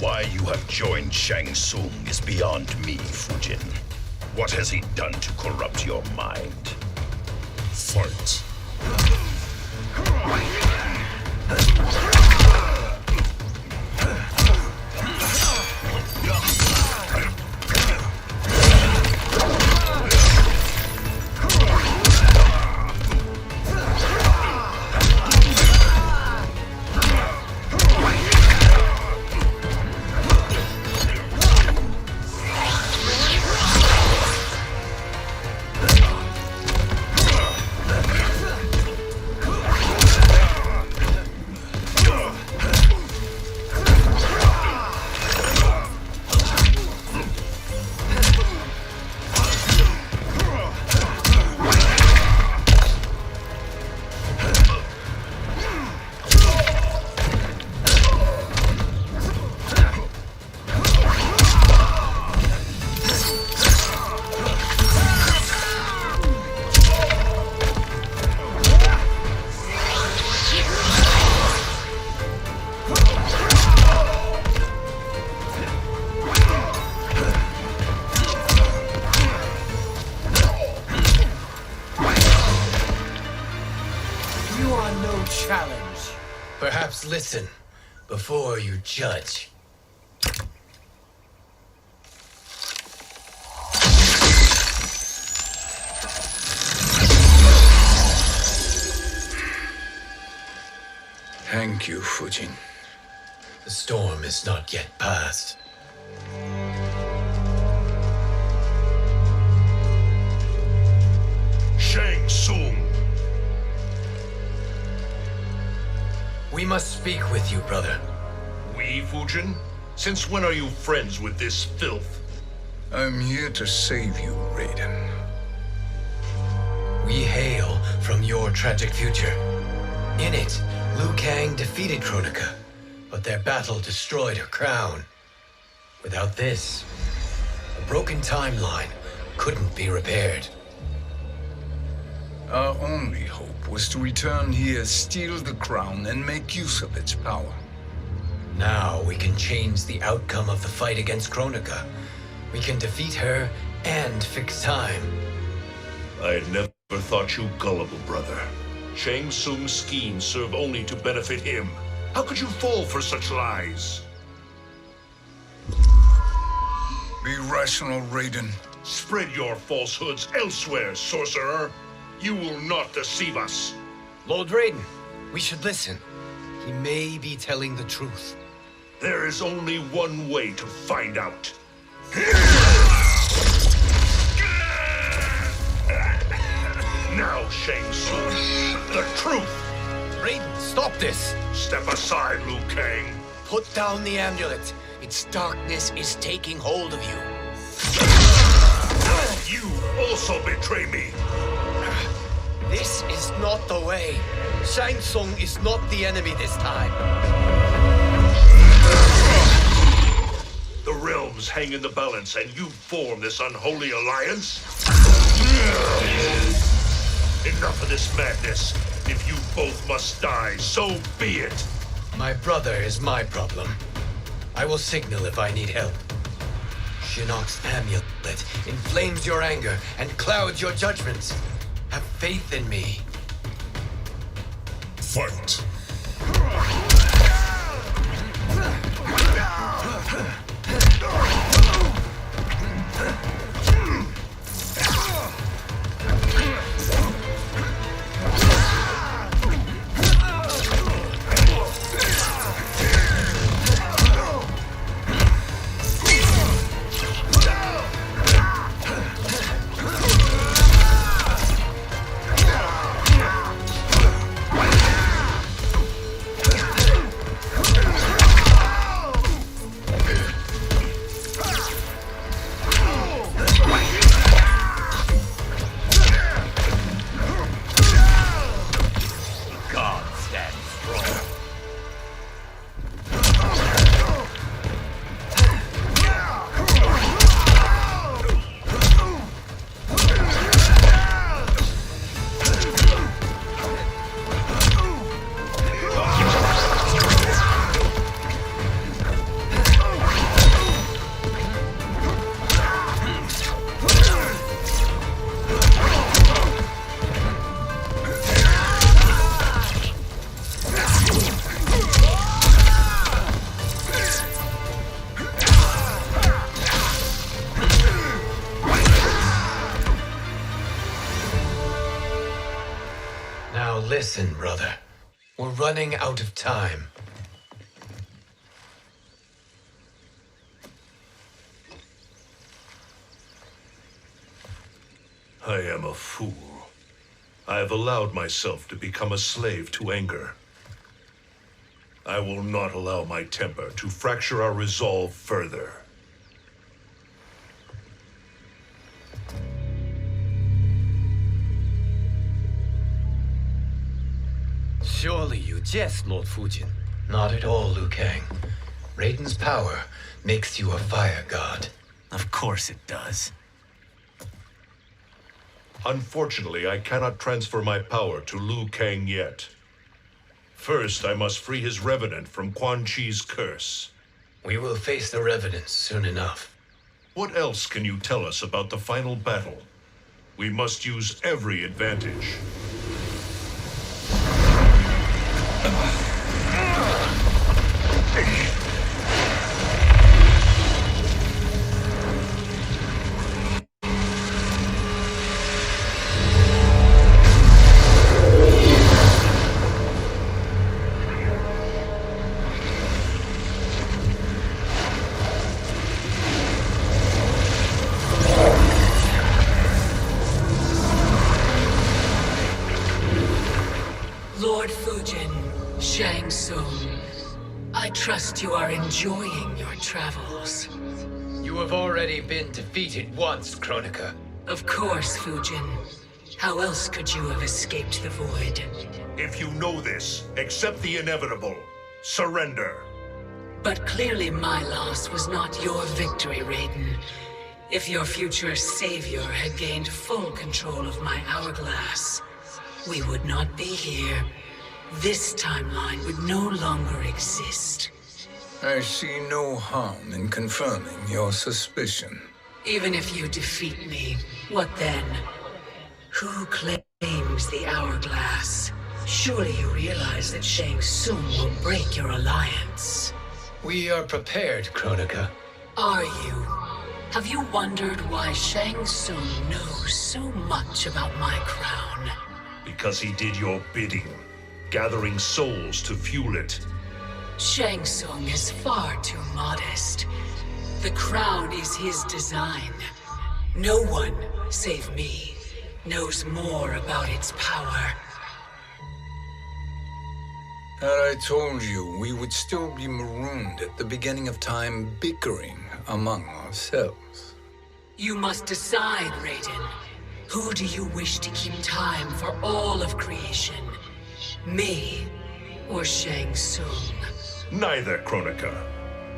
Why you have joined Shang Tsung is beyond me, Fujin. What has he done to corrupt your mind? Fight. You are no challenge. Perhaps listen before you judge. Thank you, Fujin. The storm is not yet past. Shang Tsung! We must speak with you, brother. We, Fujin? Since when are you friends with this filth? I'm here to save you, Raiden. We hail from your tragic future. In it, Liu Kang defeated Kronika, but their battle destroyed her crown. Without this, a broken timeline couldn't be repaired. Our only hope was to return here, steal the crown, and make use of its power. Now we can change the outcome of the fight against Kronika. We can defeat her and fix time. I had never thought you gullible, brother. Shang Tsung's schemes serve only to benefit him. How could you fall for such lies? Be rational, Raiden. Spread your falsehoods elsewhere, sorcerer. You will not deceive us. Lord Raiden, we should listen. He may be telling the truth. There is only one way to find out. Now, Shang Tsung, the truth! Raiden, stop this! Step aside, Liu Kang. Put down the amulet. Its darkness is taking hold of you. You also betray me. This is not the way. Shang Tsung is not the enemy this time. The realms hang in the balance, and you form this unholy alliance? Enough of this madness. If you both must die, so be it. My brother is my problem. I will signal if I need help. Shinnok's amulet inflames your anger and clouds your judgments. Have faith in me. Fight. Now listen, brother. We're running out of time. I am a fool. I have allowed myself to become a slave to anger. I will not allow my temper to fracture our resolve further. Surely you jest, Lord Fujin. Not at all, Liu Kang. Raiden's power makes you a fire god. Of course it does. Unfortunately, I cannot transfer my power to Liu Kang yet. First, I must free his revenant from Quan Chi's curse. We will face the revenants soon enough. What else can you tell us about the final battle? We must use every advantage. Lord Fujin, Shang Tsung, I trust you are enjoying your travels. You have already been defeated once, Kronika. Of course, Fujin. How else could you have escaped the void? If you know this, accept the inevitable. Surrender. But clearly my loss was not your victory, Raiden. If your future savior had gained full control of my hourglass, we would not be here. This timeline would no longer exist. I see no harm in confirming your suspicion. Even if you defeat me, what then? Who claims the hourglass? Surely you realize that Shang Tsung will break your alliance. We are prepared, Kronika. Are you? Have you wondered why Shang Tsung knows so much about my crown? Because he did your bidding, gathering souls to fuel it. Shang Tsung is far too modest. The crown is his design. No one, save me, knows more about its power. Had I told you, we would still be marooned at the beginning of time, bickering among ourselves. You must decide, Raiden. Who do you wish to keep time for all of creation? Me or Shang Tsung? Neither, Kronika.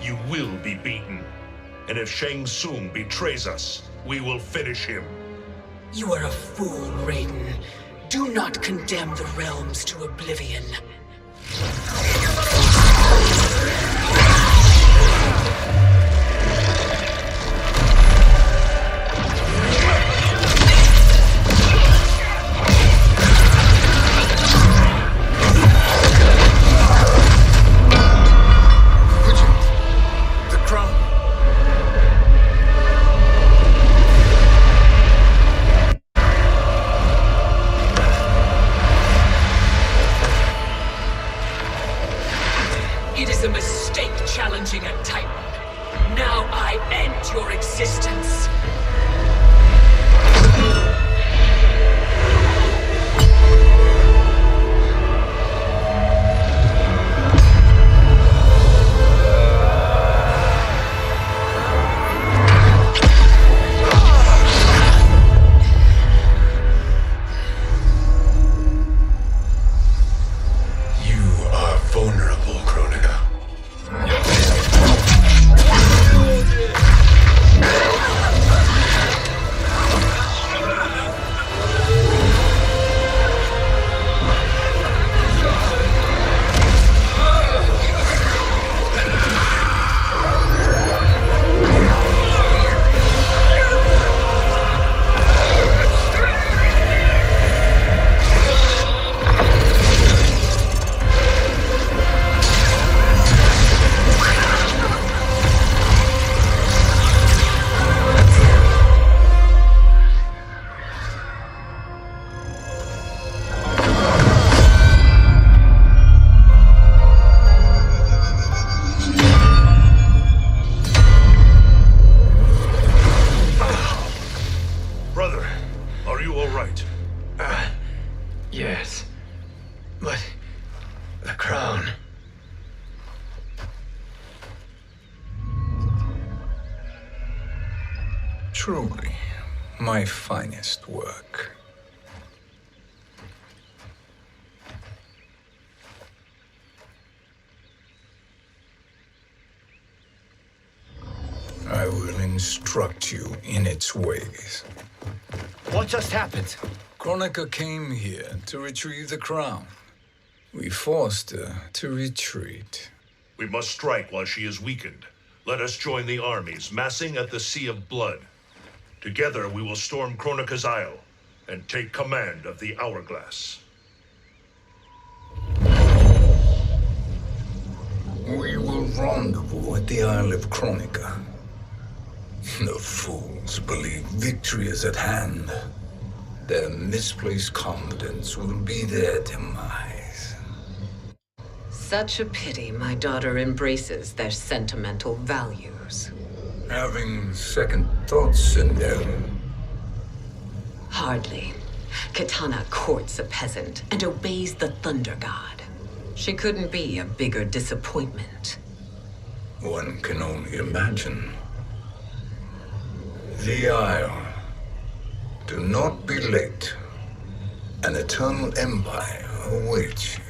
You will be beaten. And if Shang Tsung betrays us, we will finish him. You are a fool, Raiden. Do not condemn the realms to oblivion. It is a mistake challenging a Titan. Now I end your existence. Yes. But the crown. Truly, my finest work. I will instruct you in its ways. What just happened? Kronika came here to retrieve the crown. We forced her to retreat. We must strike while she is weakened. Let us join the armies, massing at the Sea of Blood. Together we will storm Kronika's Isle and take command of the Hourglass. We will rendezvous at the Isle of Kronika. The fools believe victory is at hand. Their misplaced confidence will be their demise. Such a pity my daughter embraces their sentimental values. Having second thoughts, Sindel? Hardly. Kitana courts a peasant and obeys the Thunder God. She couldn't be a bigger disappointment. One can only imagine. The Isle. Do not be late. An eternal empire awaits you.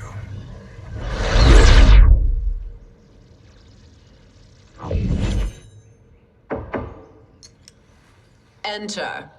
Enter